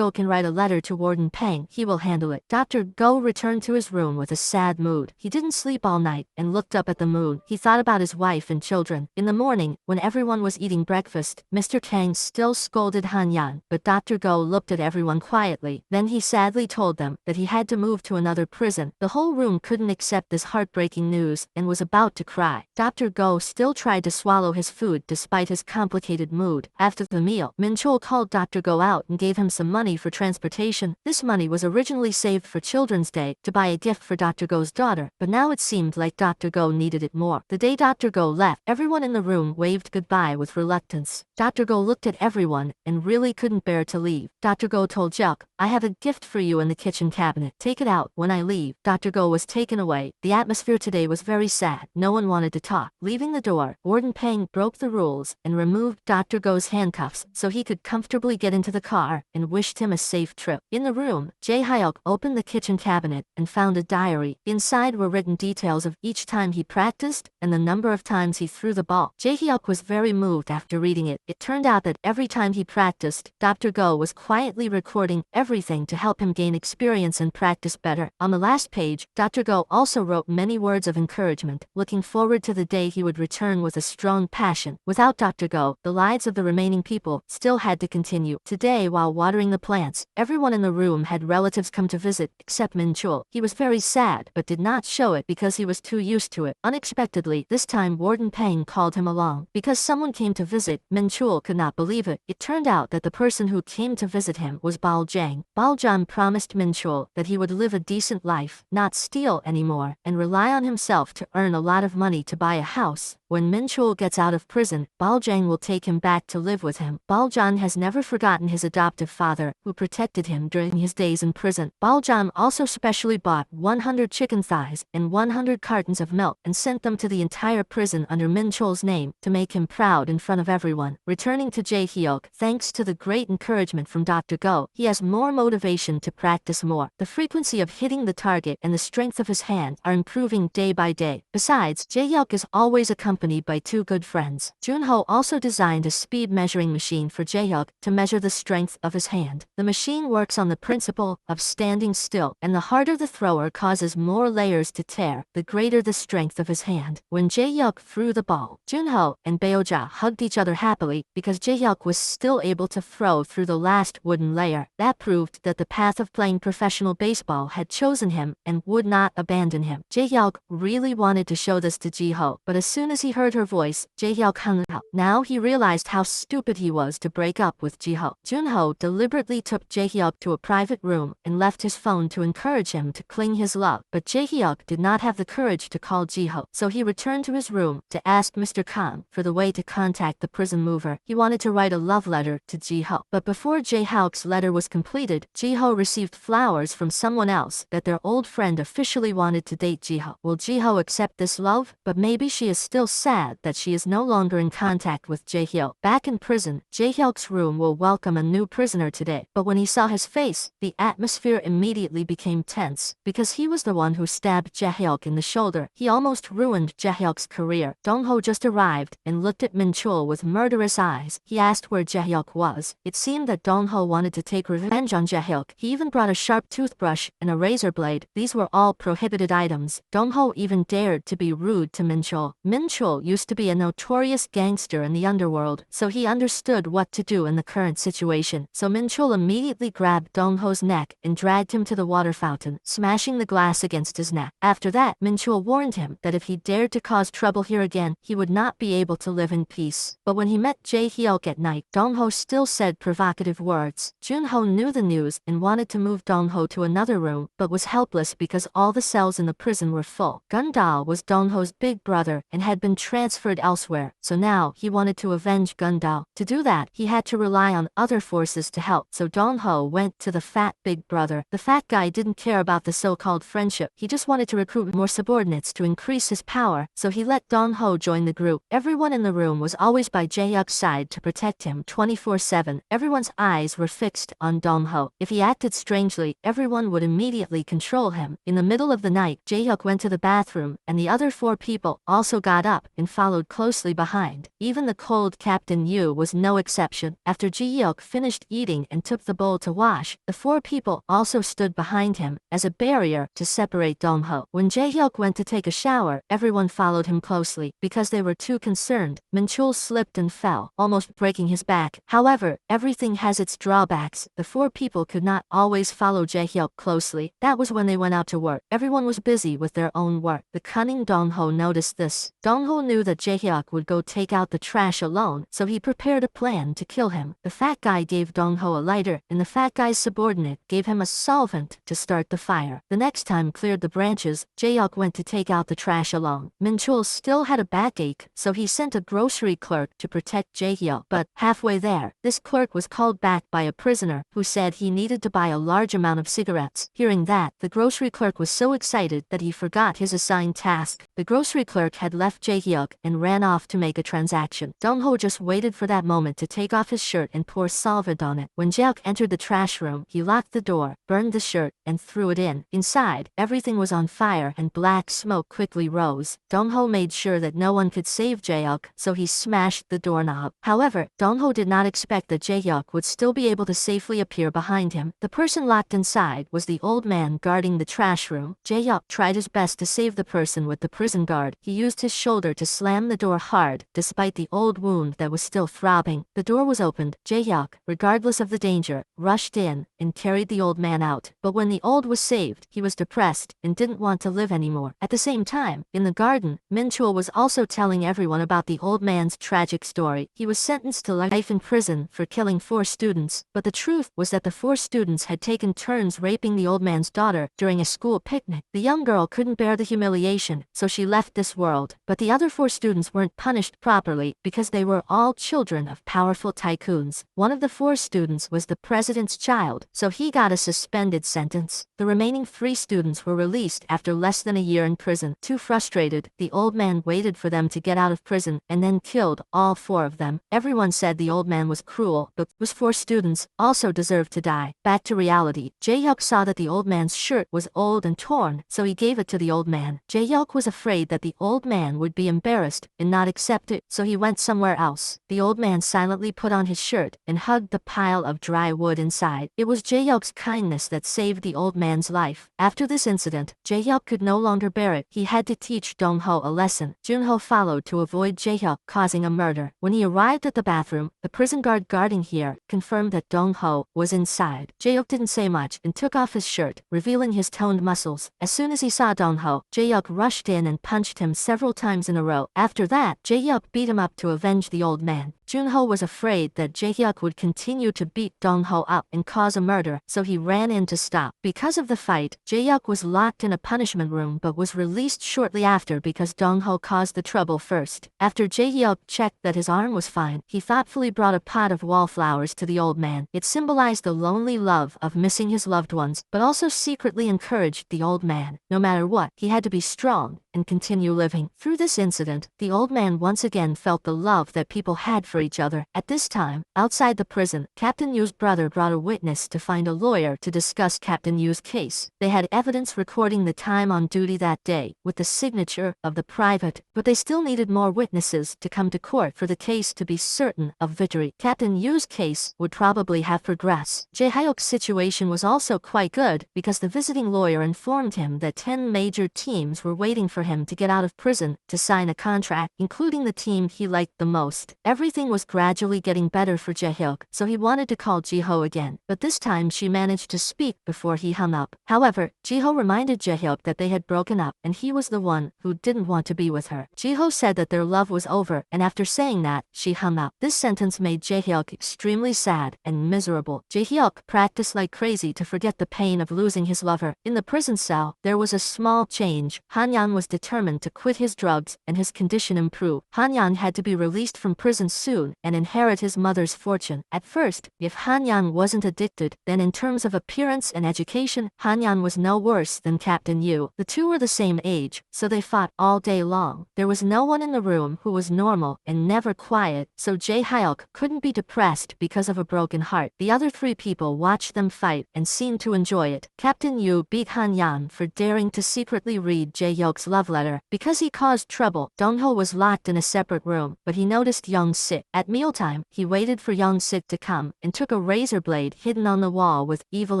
can write a letter to Warden Peng. He will handle it. Dr. Go returned to his room with a sad mood. He didn't sleep all night and looked up at the moon. He thought about his wife and children. In the morning, when everyone was eating breakfast, Mr. Kang still scolded Han Yan, but Dr. Go looked at everyone quietly. Then he sadly told them that he had to move to another prison. The whole room couldn't accept this heartbreaking news and was about to cry. Dr. Go still tried to swallow his food despite his complicated mood. After the meal, Min-chul called Dr. Go out and gave him some money for transportation. This money was originally saved for Children's Day to buy a gift for Dr. Go's daughter, but now it seemed like Dr. Go needed it more. The day Dr. Go left, everyone in the room waved goodbye with reluctance. Dr. Go looked at everyone and really couldn't bear to leave. Dr. Go told Juk, "I have a gift for you in the kitchen cabinet. Take it out when I leave." Dr. Go was taken away. The atmosphere today was very sad. No one wanted to talk. Leaving the door, Warden Peng broke the rules and removed Dr. Go's handcuffs so he could comfortably get into the car and wished him a safe trip. In the room, Jae-hyuk opened the kitchen cabinet and found a diary. Inside were written details of each time he practiced and the number of times he threw the ball. Jae-hyuk was very moved after After reading it, it turned out that every time he practiced, Dr. Go was quietly recording everything to help him gain experience and practice better. On the last page, Dr. Go also wrote many words of encouragement, looking forward to the day he would return with a strong passion. Without Dr. Go, the lives of the remaining people still had to continue. Today, while watering the plants, everyone in the room had relatives come to visit, except Min-chul. He was very sad, but did not show it because he was too used to it. Unexpectedly, this time Warden Peng called him along. Because someone came to visit, Min-chul could not believe it. It turned out that the person who came to visit him was Bao Jiang. Bao Jiang promised Min-chul that he would live a decent life, not steal anymore, and rely on himself to earn a lot of money to buy a house. When Min-chul gets out of prison, Bao Jiang will take him back to live with him. Bao Jiang has never forgotten his adoptive father, who protected him during his days in prison. Bao Jiang also specially bought 100 chicken thighs and 100 cartons of milk and sent them to the entire prison under Min-chul's name to make him proud in front of everyone. Returning to Jae-hyuk, thanks to the great encouragement from Dr. Go, he has more motivation to practice more. The frequency of hitting the target and the strength of his hand are improving day by day. Besides, Jae-hyuk is always accompanied by two good friends. Junho also designed a speed measuring machine for Jae-hyuk to measure the strength of his hand. The machine works on the principle of standing still, and the harder the thrower causes more layers to tear, the greater the strength of his hand. When Jae-hyuk threw the ball, Junho and Beoja hugged each other happily because Jae-hyuk was still able to throw through the last wooden layer. That proved that the path of playing professional baseball had chosen him and would not abandon him. Jae-hyuk really wanted to show this to Jiho, but as soon as he heard her voice, Jae-hyuk hung out. Now he realized how stupid he was to break up with Jiho. Junho deliberately took Jae-hyuk to a private room and left his phone to encourage him to cling his love, but Jae-hyuk did not have the courage to call Jiho, so he returned to his room to ask Mr. Kang for the way to contact the prison mover. He wanted to write a love letter to Jiho, but before Jae-hyuk's letter was completed, Jiho received flowers from someone else that their old friend officially wanted to date Jiho. Will Jiho accept this love? But maybe she is still sad that she is no longer in contact with Jae-hyuk. Back in prison, Jae-hyuk's room will welcome a new prisoner today, but when he saw his face, the atmosphere immediately became tense. Because he was the one who stabbed Jae-hyuk in the shoulder, he almost ruined Jae-hyuk's career. Dong-ho just arrived and looked at Min-chul with murderous eyes. He asked where Jae-hyuk was. It seemed that Dong-ho wanted to take revenge on Jae-hyuk. He even brought a sharp toothbrush and a razor blade. These were all prohibited items. Dong-ho even dared to be rude to Min-chul. Min-chul used to be a notorious gangster in the underworld, so he understood what to do in the current situation. So Min-chul immediately grabbed Dong-ho's neck and dragged him to the water fountain, smashing the glass against his neck. After that, Min-chul warned him that if he dared to cause trouble here again, he would not be able to live in peace. But when he met Jae-hyuk at night, Dong-ho still said provocative words. Junho knew the news and wanted to move Dong-ho to another room, but was helpless because all the cells in the prison were full. Gundal was Dong-ho's big brother and had been transferred elsewhere, so now he wanted to avenge Gundal. To do that, he had to rely on other forces to help, so Dong-ho went to the fat big brother. The fat guy didn't care about the so-called friendship. He just wanted to recruit more subordinates to increase his power, so he let Dong-ho join the group. Everyone in the room was always by Jae-hyuk's side to protect him 24/7. Everyone's eyes were fixed on Dong-ho. If he acted strangely, everyone would immediately control him. In the middle of the night, Jae-hyuk went to the bathroom, and the other four people also got up and followed closely behind. Even the cold Captain Yu was no exception. After Jae-hyuk finished eating and took the bowl to wash, the four people also stood behind him as a barrier to separate Dong-ho. When Jae-hyuk went to take a shower, everyone followed him closely. Because they were too concerned, Min-chul slipped and fell, almost breaking his back. However, everything has its drawbacks. The four people could not always follow Jae-hyuk closely. That was when they went out to work. Everyone was busy with their own work. The cunning Dong-ho noticed this. Dong-ho knew that Jae-hyuk would go take out the trash alone, so he prepared a plan to kill him. The fat guy gave Dong-ho a lighter, and the fat guy's subordinate gave him a solvent to start the fire. The next time cleared the branches, Jae-hyuk went to take out the trash alone. Min-chul still had a backache, so he sent a grocery clerk to protect Jae-hyuk. But halfway there, this clerk was called back by a prisoner who said he needed to buy a large amount of cigarettes. Hearing that, the grocery clerk was so excited that he forgot his assigned task. The grocery clerk had left Jae Jae-hyuk and ran off to make a transaction. Dong-ho just waited for that moment to take off his shirt and pour solvent on it. When Jae-hyuk entered the trash room, he locked the door, burned the shirt, and threw it in. Inside, everything was on fire and black smoke quickly rose. Dong-ho made sure that no one could save Jae-hyuk, so he smashed the doorknob. However, Dong-ho did not expect that Jae-hyuk would still be able to safely appear behind him. The person locked inside was the old man guarding the trash room. Jae-hyuk tried his best to save the person with the prison guard. He used his shoulder to slam the door hard, despite the old wound that was still throbbing. The door was opened. Jae-hyuk, regardless of the danger, rushed in and carried the old man out. But when the old was saved, he was depressed and didn't want to live anymore. At the same time, in the garden, Min-chul was also telling everyone about the old man's tragic story. He was sentenced to life in prison for killing 4 students, but the truth was that the 4 students had taken turns raping the old man's daughter during a school picnic. The young girl couldn't bear the humiliation, so she left this world. But the other 4 students weren't punished properly because they were all children of powerful tycoons. One of the 4 students was the president's child, so he got a suspended sentence. The remaining 3 students were released after less than a year in prison. Too frustrated, the old man waited for them to get out of prison and then killed all 4 of them. Everyone said the old man was cruel, but those 4 students also deserved to die. Back to reality, Jae-hyuk saw that the old man's shirt was old and torn, so he gave it to the old man. Jae-hyuk was afraid that the old man would be embarrassed and not accept it, so he went somewhere else. The old man silently put on his shirt and hugged the pile of dry wood inside. It was Jae-hyuk's kindness that saved the old man's life. After this incident, Jae-hyuk could no longer bear it. He had to teach Dong-ho a lesson. Jun-ho followed to avoid Jae-hyuk causing a murder. When he arrived at the bathroom, the prison guard guarding here confirmed that Dong-ho was inside. Jae-hyuk didn't say much and took off his shirt, revealing his toned muscles. As soon as he saw Dong-ho, Jae-hyuk rushed in and punched him several times in a row. After that, Jae-hyuk beat him up to avenge the old man. Jun-ho was afraid that Jae-hyuk would continue to beat Dong-ho up and cause a murder, so he ran in to stop. Because of the fight, Jae-hyuk was locked in a punishment room but was released shortly after because Dong-ho caused the trouble first. After Jae-hyuk checked that his arm was fine, he thoughtfully brought a pot of wallflowers to the old man. It symbolized the lonely love of missing his loved ones, but also secretly encouraged the old man. No matter what, he had to be strong and continue living. Through this incident, the old man once again felt the love that people had for each other. At this time, outside the prison, Captain Yu's brother brought a witness to find a lawyer to discuss Captain Yu's case. They had evidence recording the time on duty that day, with the signature of the private, but they still needed more witnesses to come to court for the case to be certain of victory. Captain Yu's case would probably have progressed. Jae-hyuk's situation was also quite good because the visiting lawyer informed him that 10 major teams were waiting for him to get out of prison to sign a contract, including the team he liked the most. Everything was gradually getting better for Jae-hyuk, so he wanted to call Ji-ho again, but this time she managed to speak before he hung up. However, Ji-ho reminded Jae-hyuk that they had broken up and he was the one who didn't want to be with her. Ji-ho said that their love was over, and after saying that, she hung up. This sentence made Jae-hyuk extremely sad and miserable. Jae-hyuk practiced like crazy to forget the pain of losing his lover. In the prison cell, there was a small change. Han-yan was determined to quit his drugs and his condition improved. Han-yan had to be released from prison soon and inherit his mother's fortune. At first, if Han-yan wasn't addicted, then in terms of appearance and education, Han-yan was no worse than Captain Yu. The two were the same age, so they fought all day long. There was no one in the room who was normal and never quiet, so Jae-hyuk couldn't be depressed because of a broken heart. The other 3 people watched them fight and seemed to enjoy it. Captain Yu beat Han-yan for daring to secretly read Jae-hyuk's love letter. Because he caused trouble, Dong-ho was locked in a separate room, but he noticed Young-sik. At mealtime, he waited for Young-sik to come and took a razor blade hidden on the wall with evil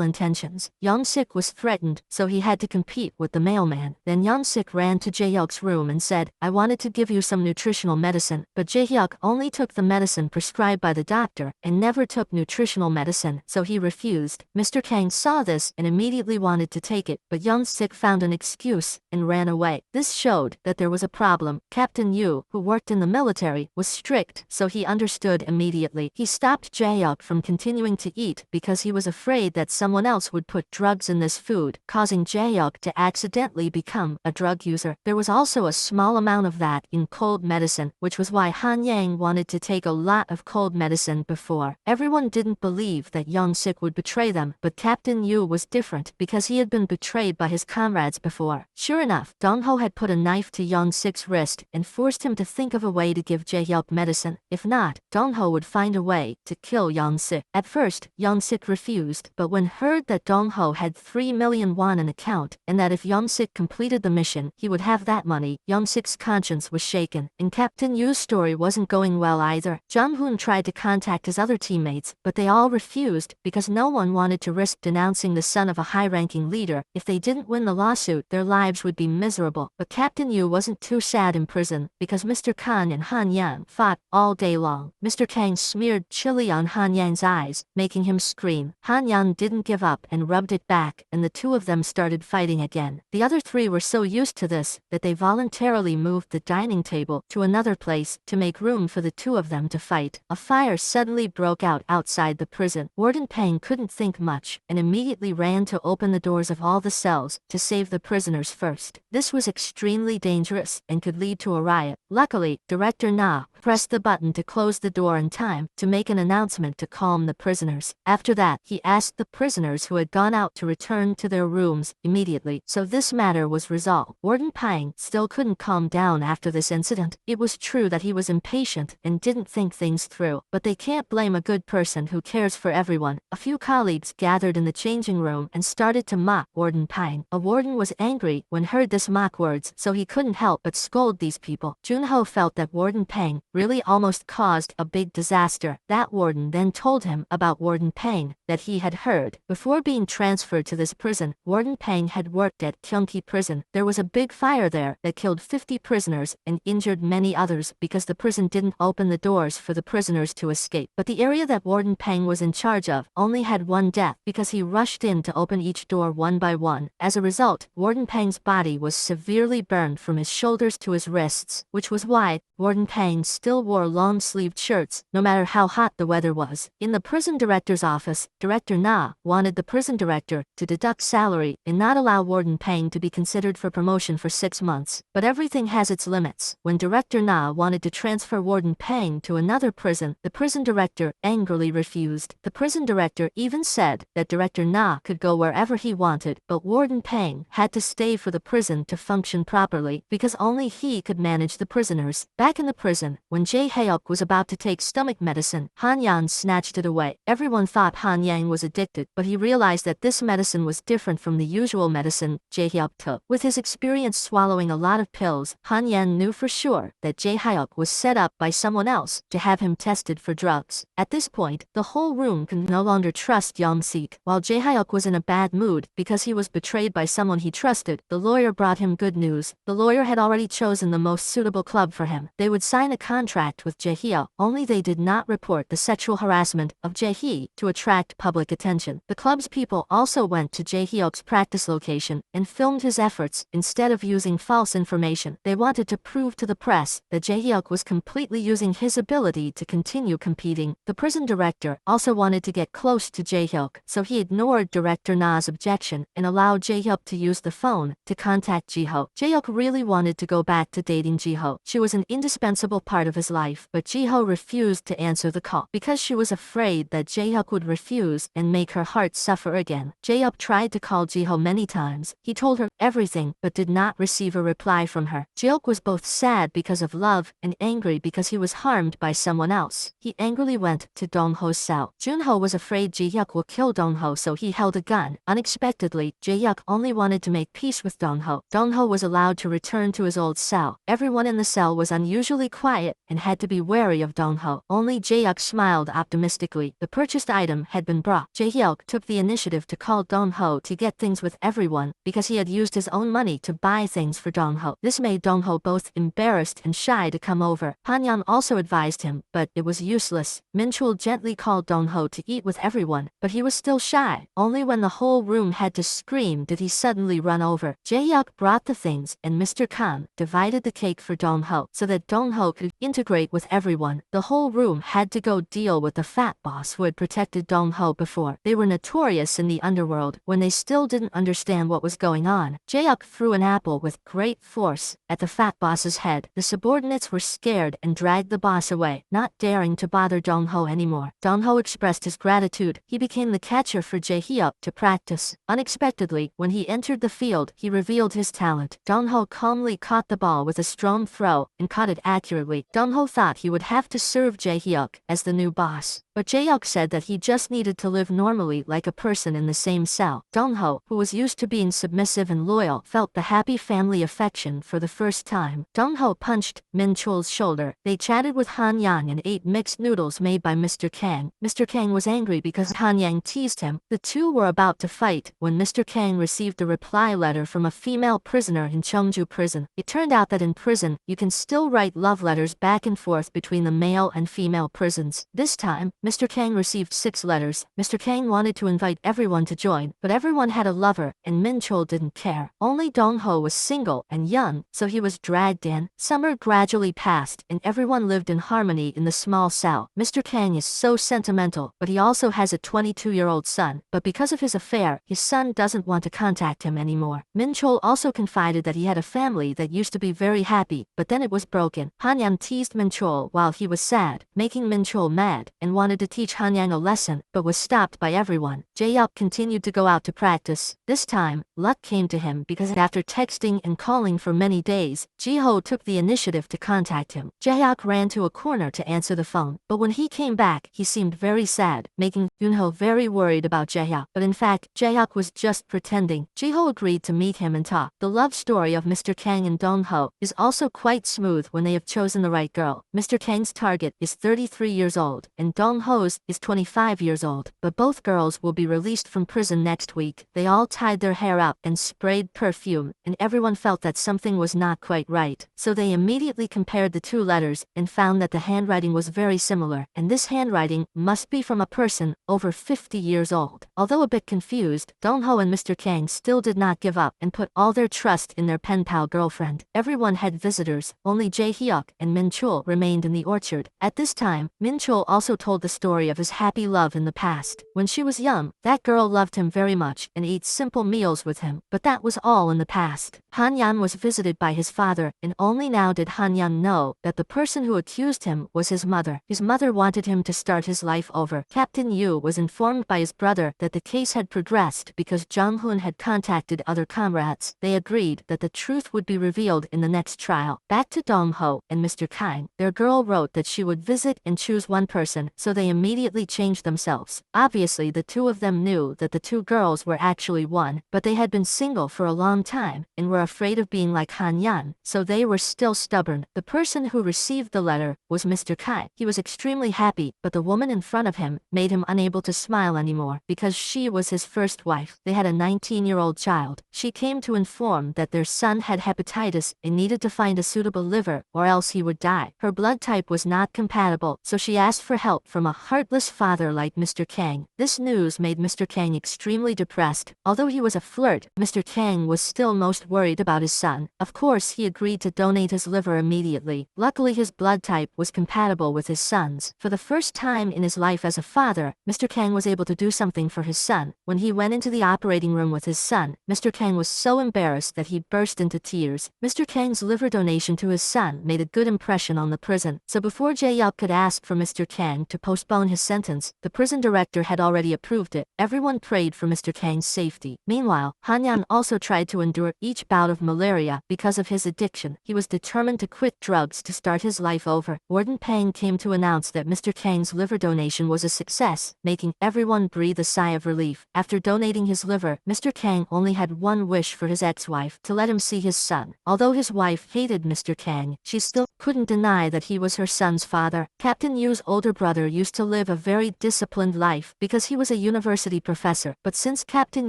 intentions. Young-sik was threatened, so he had to compete with the mailman. Then Young-sik ran to Jae-hyuk's room and said, "I wanted to give you some nutritional medicine," but Jae-hyuk only took the medicine prescribed by the doctor and never took nutritional medicine, so he refused. Mr. Kang saw this and immediately wanted to take it, but Young-sik found an excuse and ran away. This showed that there was a problem. Captain Yu, who worked in the military, was strict, so he understood immediately. He stopped Jae-hyuk from continuing to eat because he was afraid that someone else would put drugs in this food, causing Jae-hyuk to accidentally become a drug user. There was also a small amount of that in cold medicine, which was why Han Yang wanted to take a lot of cold medicine before. Everyone didn't believe that Young-sik would betray them, but Captain Yu was different because he had been betrayed by his comrades before. Sure enough, Dong-ho had put a knife to Young-sik's wrist and forced him to think of a way to give Jae-hyuk medicine. If not, Dong-ho would find a way to kill Young-sik. At first, Young-sik refused, but when heard that Dong-ho had 3 million won in account and that if Young-sik completed the mission, he would have that money, Young-sik's conscience was shaken. And Captain Yu's story wasn't going well either. Jong-hoon tried to contact his other teammates, but they all refused because no one wanted to risk denouncing the son of a high-ranking leader. If they didn't win the lawsuit, their lives would be miserable. But Captain Yu wasn't too sad in prison because Mr. Kang and Han Yang fought all day long. Mr. Kang smeared chili on Han Yang's eyes, making him scream. Han Yang didn't give up and rubbed it back, and the two of them started fighting again. The other three were so used to this that they voluntarily moved the dining table to another place to make room for the two of them to fight. A fire suddenly broke out outside the prison. Warden Pang couldn't think much and immediately ran to open the doors of all the cells to save the prisoners first. This was extremely dangerous and could lead to a riot. Luckily, Director Na pressed the button to close the door in time to make an announcement to calm the prisoners. After that, he asked the prisoners who had gone out to return to their rooms immediately, so this matter was resolved. Warden Pang still couldn't calm down after this incident. It was true that he was impatient and didn't think things through, but they can't blame a good person who cares for everyone. A few colleagues gathered in the changing room and started to mock Warden Pang. A warden was angry when heard this mock words, so he couldn't help but scold these people. Junho felt that Warden Pang really almost caused a big disaster. That warden then told him about Warden Pang that he had heard. Before being transferred to this prison, Warden Pang had worked at Gyeonggi prison. There was a big fire there that killed 50 prisoners and injured many others because the prison didn't open the doors for the prisoners to escape. But the area that Warden Pang was in charge of only had one death because he rushed in to open each door one by one. As a result, Warden Pang's body was severely burned from his shoulders to his wrists, which was why Warden Pang still wore long-sleeved shirts no matter how hot the weather was. In the prison director's office, Director Na wanted the prison director to deduct salary and not allow Warden Pang to be considered for promotion for 6 months. But everything has its limits. When Director Na wanted to transfer Warden Pang to another prison, the prison director angrily refused. The prison director even said that Director Na could go wherever he wanted, but Warden Pang had to stay for the prison to function properly because only he could manage the prisoners. Back in the prison, when Jae-hyuk was about to take stomach medicine, Han Yang snatched it away. Everyone thought Han Yang was addicted, but he realized that this medicine was different from the usual medicine Jae-hyuk took. With his experience swallowing a lot of pills, Han Yang knew for sure that Jae-hyuk was set up by someone else to have him tested for drugs. At this point, the whole room could no longer trust Young-sik. While Jae-hyuk was in a bad mood because he was betrayed by someone he trusted, the lawyer brought him good news. The lawyer had already chosen the most suitable club for him. They would sign a contract with Jae-hye, only they did not report the sexual harassment of Jae-hye to attract public attention. The club's people also went to Jae-hyuk's practice location and filmed his efforts instead of using false information. They wanted to prove to the press that Jae-hyuk was completely using his ability to continue competing. The prison director also wanted to get close to Jae-hyuk, so he ignored Director Na's objection and allowed Jae-hyuk to use the phone to contact Ji-ho. Jae-hyuk really wanted to go back to dating Ji-ho. She was an indispensable part of his life, but Ji-ho refused to answer the call because she was afraid that Jae-hyuk would refuse and make her heart suffer again. Jae-hyuk tried to call Ji-ho many times. He told her everything but did not receive a reply from her. Jae-hyuk was both sad because of love and angry because he was harmed by someone else. He angrily went to Dong-ho's cell. Junho was afraid Jae-hyuk will kill Dong-ho, so he held a gun. Unexpectedly, Jae-hyuk only wanted to make peace with Dong-ho. Dong-ho was allowed to return to his old cell. Everyone in the cell was unusually quiet and had to be wary of Dong-ho. Only Jae-hyuk smiled optimistically. The purchased item had been brought. Jae-hyuk took the initiative to call Dong-ho to get things with everyone because he had used his own money to buy things for Dong-ho. This made Dong-ho both embarrassed and shy to come over. Han-yeon also advised him, but it was useless. Min-chul gently called Dong-ho to eat with everyone, but he was still shy. Only when the whole room had to scream did he suddenly run over. Jae-hyuk brought the things and Mr. Kang divided the cake for Dong-ho so that Dong-ho could integrate integrate with everyone. The whole room had to go deal with the fat boss who had protected Dong-ho before. They were notorious in the underworld. When they still didn't understand what was going on, Jae-hyuk threw an apple with great force at the fat boss's head. The subordinates were scared and dragged the boss away, not daring to bother Dong-ho anymore. Dong-ho expressed his gratitude. He became the catcher for Jae-hyuk to practice. Unexpectedly, when he entered the field, he revealed his talent. Dong-ho calmly caught the ball with a strong throw and caught it accurately. Dong-ho thought he would have to serve Jae-hyuk as the new boss. But Jae-hyuk said that he just needed to live normally like a person in the same cell. Dong-ho, who was used to being submissive and loyal, felt the happy family affection for the first time. Dong-ho punched Min-chul's shoulder. They chatted with Han Yang and ate mixed noodles made by Mr. Kang. Mr. Kang was angry because Han Yang teased him. The two were about to fight when Mr. Kang received a reply letter from a female prisoner in Cheongju prison. It turned out that in prison, you can still write love letters back and forth between the male and female prisons. This time, Mr. Kang received 6 letters. Mr. Kang wanted to invite everyone to join, but everyone had a lover, and Min-chul didn't care. Only Dong-ho was single and young, so he was dragged in. Summer gradually passed, and everyone lived in harmony in the small cell. Mr. Kang is so sentimental, but he also has a 22-year-old son. But because of his affair, his son doesn't want to contact him anymore. Min-chul also confided that he had a family that used to be very happy, but then it was broken. Han-yang teased Min-chul while he was sad, making Min-chul mad, and wanted to teach Han-yang a lesson, but was stopped by everyone. Jae-hyuk continued to go out to practice. This time, luck came to him because after texting and calling for many days, Ji-ho took the initiative to contact him. Jae-hyuk ran to a corner to answer the phone, but when he came back, he seemed very sad, making Yoon-ho very worried about Jae-hyuk. But in fact, Jae-hyuk was just pretending. Ji-ho agreed to meet him and talk. The love story of Mr. Kang and Dong-ho is also quite smooth when they have chosen the right girl. Mr. Kang's target is 33 years old, and Dong-ho's is 25 years old, but both girls will be released from prison next week. They all tied their hair up and sprayed perfume, and everyone felt that something was not quite right. So they immediately compared the 2 letters and found that the handwriting was very similar, and this handwriting must be from a person over 50 years old. Although a bit confused, Dong-ho and Mr. Kang still did not give up and put all their trust in their pen pal girlfriend. Everyone had visitors, only Jae-hyuk and Min-chul remained in the orchard. At this time, Min-chul also told the story of his happy love in the past. When she was young, that girl loved him very much and ate simple meals with him, but that was all in the past. Han Yan was visited by his father, and only now did Han Yan know that the person who accused him was his mother. His mother wanted him to start his life over. Captain Yu was informed by his brother that the case had progressed because Jong-hoon had contacted other comrades. They agreed that the truth would be revealed in the next trial. Back to Dong-ho and Mr. Kang. Their girl wrote that she would visit and choose one person, so they immediately changed themselves. Obviously, the two of them knew that the 2 girls were actually one, but they had been single for a long time and were afraid of being like Han Yan, so they were still stubborn. The person who received the letter was Mr. Kai. He was extremely happy, but the woman in front of him made him unable to smile anymore because she was his first wife. They had a 19-year-old child. She came to inform that their son had hepatitis and needed to find a suitable liver or else he would die. Her blood type was not compatible, so she asked for help from a heartless father like Mr. Kang. This news made Mr. Kang extremely depressed. Although he was a flirt, Mr. Kang was still most worried about his son. Of course, he agreed to donate his liver immediately. Luckily, his blood type was compatible with his son's. For the first time in his life as a father, Mr. Kang was able to do something for his son. When he went into the operating room with his son, Mr. Kang was so embarrassed that he burst into tears. Mr. Kang's liver donation to his son made a good impression on the prison, so before Jae-hyuk could ask for Mr. Kang to postpone his sentence, the prison director had already approved it. Everyone prayed for Mr. Kang's safety. Meanwhile, Han Yan also tried to endure each bout of malaria because of his addiction. He was determined to quit drugs to start his life over. Warden Pang came to announce that Mr. Kang's liver donation was a success, making everyone breathe a sigh of relief. After donating his liver, Mr. Kang only had one wish for his ex-wife, to let him see his son. Although his wife hated Mr. Kang, she still couldn't deny that he was her son's father. Captain Yu's older brother used used to live a very disciplined life because he was a university professor, but since Captain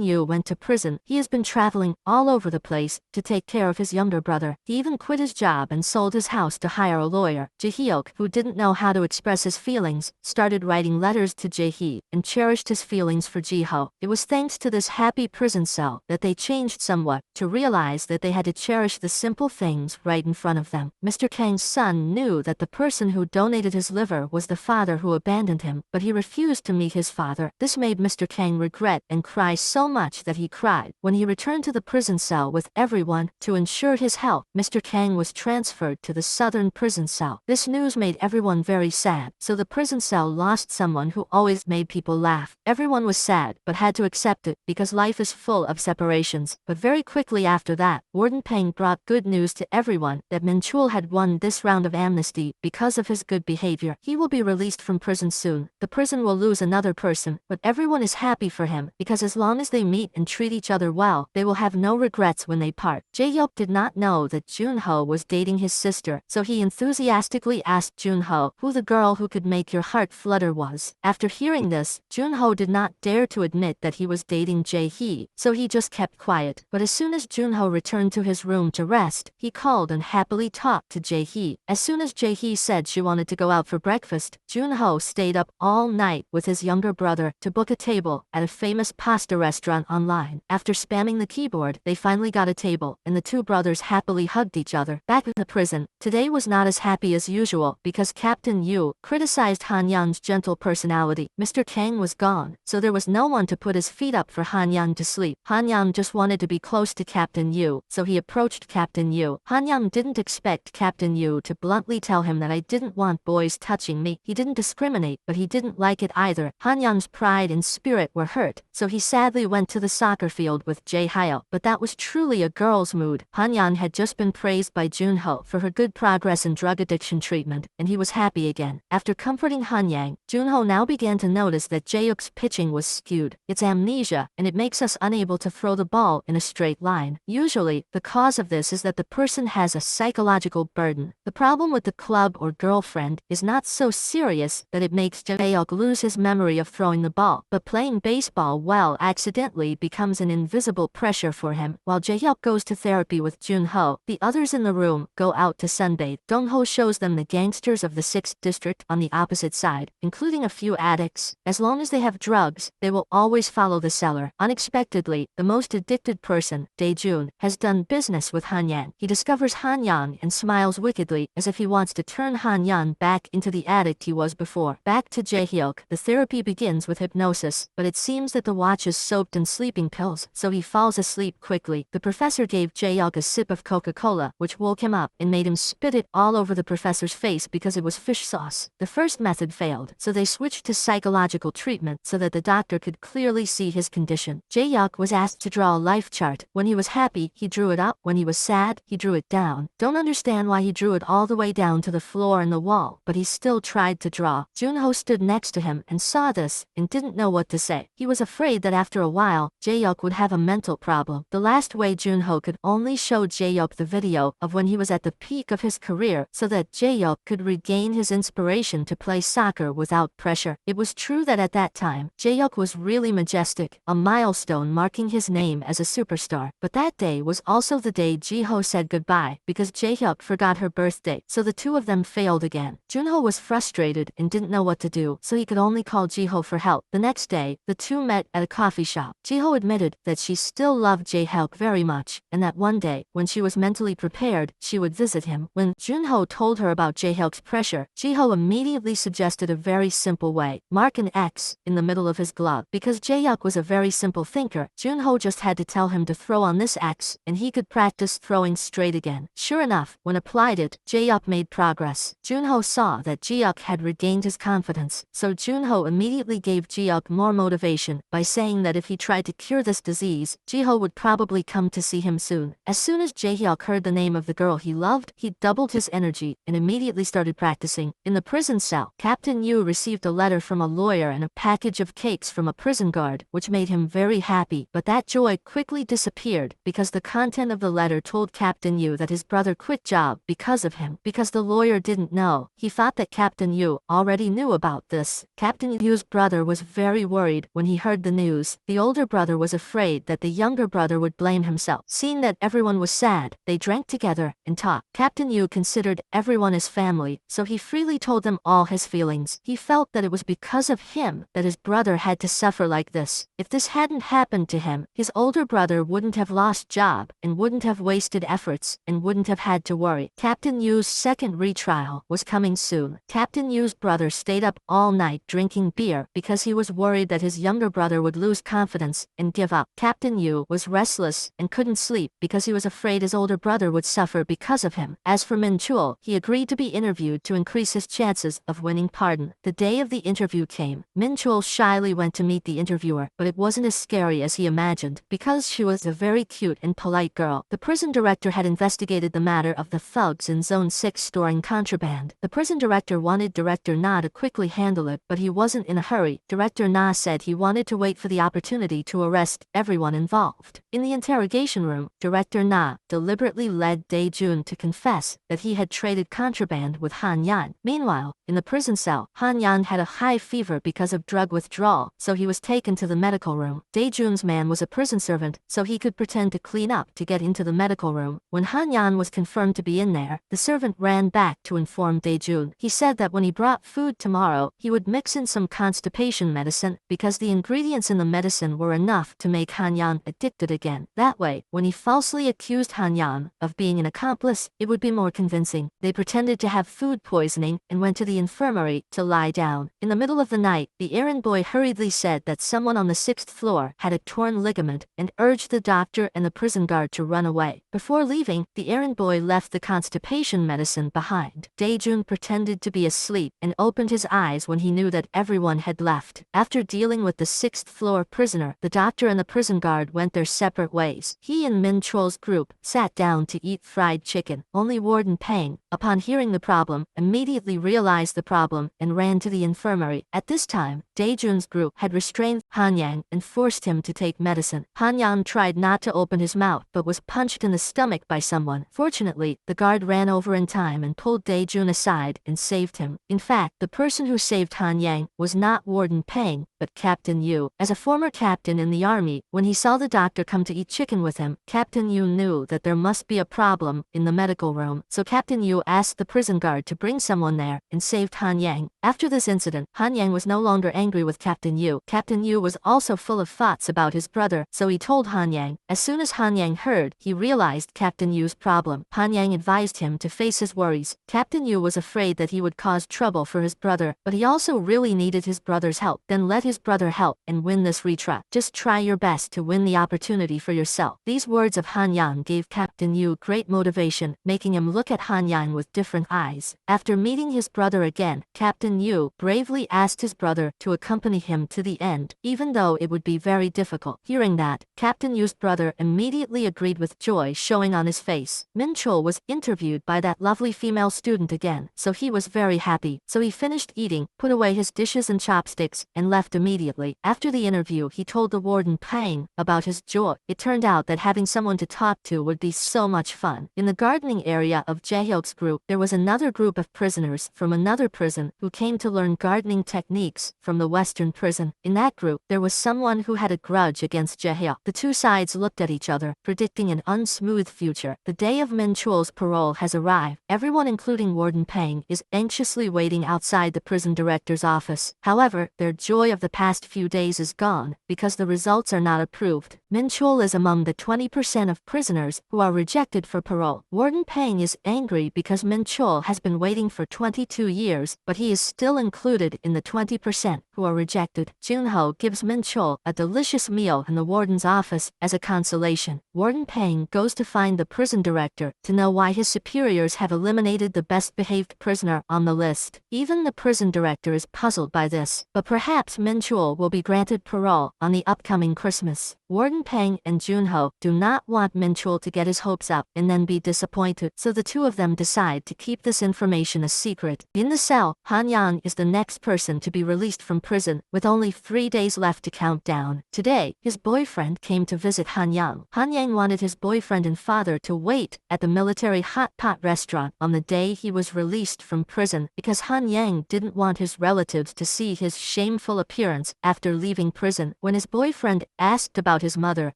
Yu went to prison, he has been traveling all over the place to take care of his younger brother. He even quit his job and sold his house to hire a lawyer. Jae-hyuk, who didn't know how to express his feelings, started writing letters to Jae-hee and cherished his feelings for Ji-ho. It was thanks to this happy prison cell that they changed somewhat to realize that they had to cherish the simple things right in front of them. Mr. Kang's son knew that the person who donated his liver was the father who abandoned him, but he refused to meet his father. This made Mr. Kang regret and cry so much that he cried. When he returned to the prison cell with everyone to ensure his health, Mr. Kang was transferred to the southern prison cell. This news made everyone very sad, so the prison cell lost someone who always made people laugh. Everyone was sad, but had to accept it because life is full of separations. But very quickly after that, Warden Peng brought good news to everyone that Minchul had won this round of amnesty because of his good behavior. He will be released from prison soon. The prison will lose another person, but everyone is happy for him because as long as they meet and treat each other well, they will have no regrets when they part. Jae-hyuk did not know that Junho was dating his sister, so he enthusiastically asked Junho who the girl who could make your heart flutter was. After hearing this, Junho did not dare to admit that he was dating Jae-hee, so he just kept quiet. But as soon as Junho returned to his room to rest, he called and happily talked to Jae-hee. As soon as Jae-hee said she wanted to go out for breakfast, Junho stayed up all night with his younger brother to book a table at a famous pasta restaurant online. After spamming the keyboard, they finally got a table, and the two brothers happily hugged each other. Back in the prison, today was not as happy as usual because Captain Yu criticized Han Yan's gentle personality. Mr. Kang was gone, so there was no one to put his feet up for Han Yan to sleep. Han Yan just wanted to be close to Captain Yu, so he approached Captain Yu. Han Yan didn't expect Captain Yu to bluntly tell him that I didn't want boys touching me. He didn't discriminate, but he didn't like it either. Han Yan's pride and spirit were hurt, so he sadly went to the soccer field with Jae-hyuk. But that was truly a girl's mood. Han Yan had just been praised by Junho for her good progress in drug addiction treatment, and he was happy again. After comforting Han Yang, Junho now began to notice that Jae-hyuk's pitching was skewed. It's amnesia, and it makes us unable to throw the ball in a straight line. Usually, the cause of this is that the person has a psychological burden. The problem with the club or girlfriend is not so serious that it makes Jae-hyuk lose his memory of throwing the ball, but playing baseball well accidentally becomes an invisible pressure for him. While Jae-hyuk goes to therapy with Junho, the others in the room go out to sunbathe. Dongho shows them the gangsters of the 6th district on the opposite side, including a few addicts. As long as they have drugs, they will always follow the seller. Unexpectedly, the most addicted person, Dae-jun, has done business with Han Yan. He discovers Han Yan and smiles wickedly as if he wants to turn Han Yan back into the addict he was before. Back to Jae-hyuk, the therapy begins with hypnosis, but it seems that the watch is soaked in sleeping pills, so he falls asleep quickly. The professor gave Jae-hyuk a sip of Coca-Cola, which woke him up and made him spit it all over the professor's face because it was fish sauce. The first method failed, so they switched to psychological treatment so that the doctor could clearly see his condition. Jae-hyuk was asked to draw a life chart. When he was happy, he drew it up. When he was sad, he drew it down. Don't understand why he drew it all the way down to the floor and the wall, but he still tried to draw. Junho stood next to him and saw this and didn't know what to say. He was afraid that after a while, Jae-hyuk would have a mental problem. The last way Junho could only show Jae-hyuk the video of when he was at the peak of his career so that Jae-hyuk could regain his inspiration to play soccer without pressure. It was true that at that time, Jae-hyuk was really majestic, a milestone marking his name as a superstar. But that day was also the day Ji-ho said goodbye because Jae-hyuk forgot her birthday, so the two of them failed again. Junho was frustrated and didn't know what to do, so he could only call Ji-ho for help. The next day, the two met at a coffee shop. Ji-ho admitted that she still loved Jae-hyuk very much, and that one day, when she was mentally prepared, she would visit him. When Junho told her about Jae-hyuk's pressure, Ji-ho immediately suggested a very simple way. Mark an X in the middle of his glove. Because Jae-hyuk was a very simple thinker, Junho just had to tell him to throw on this X, and he could practice throwing straight again. Sure enough, when applied it, Jae-hyuk made progress. Junho saw that Jae-hyuk had regained his confidence, so Junho immediately gave Jae-hyuk more motivation by saying that if he tried to cure this disease, Ji-ho would probably come to see him soon. As soon as Jae-hyuk heard the name of the girl he loved, he doubled his energy and immediately started practicing. In the prison cell, Captain Yu received a letter from a lawyer and a package of cakes from a prison guard, which made him very happy. But that joy quickly disappeared because the content of the letter told Captain Yu that his brother quit job because of him. Because the lawyer didn't know, he thought that Captain Yu already already knew about this. Captain Yu's brother was very worried when he heard the news. The older brother was afraid that the younger brother would blame himself. Seeing that everyone was sad, they drank together and talked. Captain Yu considered everyone as family, so he freely told them all his feelings. He felt that it was because of him that his brother had to suffer like this. If this hadn't happened to him, his older brother wouldn't have lost job and wouldn't have wasted efforts and wouldn't have had to worry. Captain Yu's second retrial was coming soon. Captain Yu's brother stayed up all night drinking beer because he was worried that his younger brother would lose confidence and give up. Captain Yu was restless and couldn't sleep because he was afraid his older brother would suffer because of him. As for Min Chul, he agreed to be interviewed to increase his chances of winning pardon. The day of the interview came. Min Chul shyly went to meet the interviewer, but it wasn't as scary as he imagined because she was a very cute and polite girl. The prison director had investigated the matter of the thugs in Zone 6 storing contraband. The prison director wanted Director Na to quickly handle it, but he wasn't in a hurry. Director Na said he wanted to wait for the opportunity to arrest everyone involved. In the interrogation room, Director Na deliberately led Dae-jun to confess that he had traded contraband with Han Yan. Meanwhile, in the prison cell, Han Yan had a high fever because of drug withdrawal, so he was taken to the medical room. Dae-jun's man was a prison servant, so he could pretend to clean up to get into the medical room. When Han Yan was confirmed to be in there, the servant ran back to inform Dae-jun. He said that when he brought food tomorrow, he would mix in some constipation medicine because the ingredients in the medicine were enough to make Han Yan addicted again. That way, when he falsely accused Han Yan of being an accomplice, it would be more convincing. They pretended to have food poisoning and went to the infirmary to lie down. In the middle of the night, the errand boy hurriedly said that someone on the 6th floor had a torn ligament and urged the doctor and the prison guard to run away. Before leaving, the errand boy left the constipation medicine behind. Dae-jun pretended to be asleep and opened his eyes when he knew that everyone had left. After dealing with the 6th floor prisoner, the doctor and the prison guard went their separate ways. He and Min Chul's group sat down to eat fried chicken. Only Warden Pang, upon hearing the problem, immediately realized the problem and ran to the infirmary. At this time, Dae-jun's group had restrained Han Yang and forced him to take medicine. Han Yang tried not to open his mouth but was punched in the stomach by someone. Fortunately, the guard ran over in time and pulled Dae-jun aside and saved him. In fact, the person who saved Han Yang was not Warden Pang, but Captain Yu. As a former captain in the army, when he saw the doctor come to eat chicken with him, Captain Yu knew that there must be a problem in the medical room, so Captain Yu asked the prison guard to bring someone there and saved Han Yang. After this incident, Han Yang was no longer angry with Captain Yu. Captain Yu was also full of thoughts about his brother, so he told Han Yang. As soon as Han Yang heard, he realized Captain Yu's problem. Han Yang advised him to face his worries. Captain Yu was afraid that he would cause trouble for his brother, but he also really needed his brother's help. Then let his brother help and win this retrial. Just try your best to win the opportunity for yourself. These words of Han Yang gave Captain Yu great motivation, making him look at Han Yang with different eyes. After meeting his brother again, Captain Yu bravely asked his brother to accompany him to the end, even though it would be very difficult. Hearing that, Captain Yu's brother immediately agreed with joy showing on his face. Min Chul was interviewed by that lovely female student again, so he was very happy. So he finished eating, put away his dishes and chopsticks, and left immediately. After the interview, he told the warden Pang about his joy. It turned out that having someone to talk to would be so much fun. In the gardening area of Jaehyuk's group, there was another group of prisoners from another prison who came to learn gardening techniques from the Western prison. In that group, there was someone who had a grudge against Jaehyuk. The two sides looked at each other, predicting an unsmooth future. The day of Min Chul's parole has arrived. Everyone, including Warden Pang, is anxiously waiting outside the prison director's office. However, their joy of the past few days is gone because the results are not approved. Min Chul is among the 20% of prisoners who are rejected for parole. Warden Pang is angry because Min Chul has been waiting for 22 years, but he is still included in the 20% who are rejected. Junho gives Min Chul a delicious meal in the warden's office as a consolation. Warden Pang goes to find the prison director to know why his superiors have eliminated the best behaved prisoner on the list. Even the prison director is puzzled by this, but perhaps Min Min-chul will be granted parole on the upcoming Christmas. Warden Peng and Junho do not want Min-chul to get his hopes up and then be disappointed, so the two of them decide to keep this information a secret. In the cell, Han Yang is the next person to be released from prison, with only 3 days left to count down. Today, his boyfriend came to visit Han Yang. Han Yang wanted his boyfriend and father to wait at the military hot pot restaurant on the day he was released from prison because Han Yang didn't want his relatives to see his shameful appearance after leaving prison. When his boyfriend asked about his mother,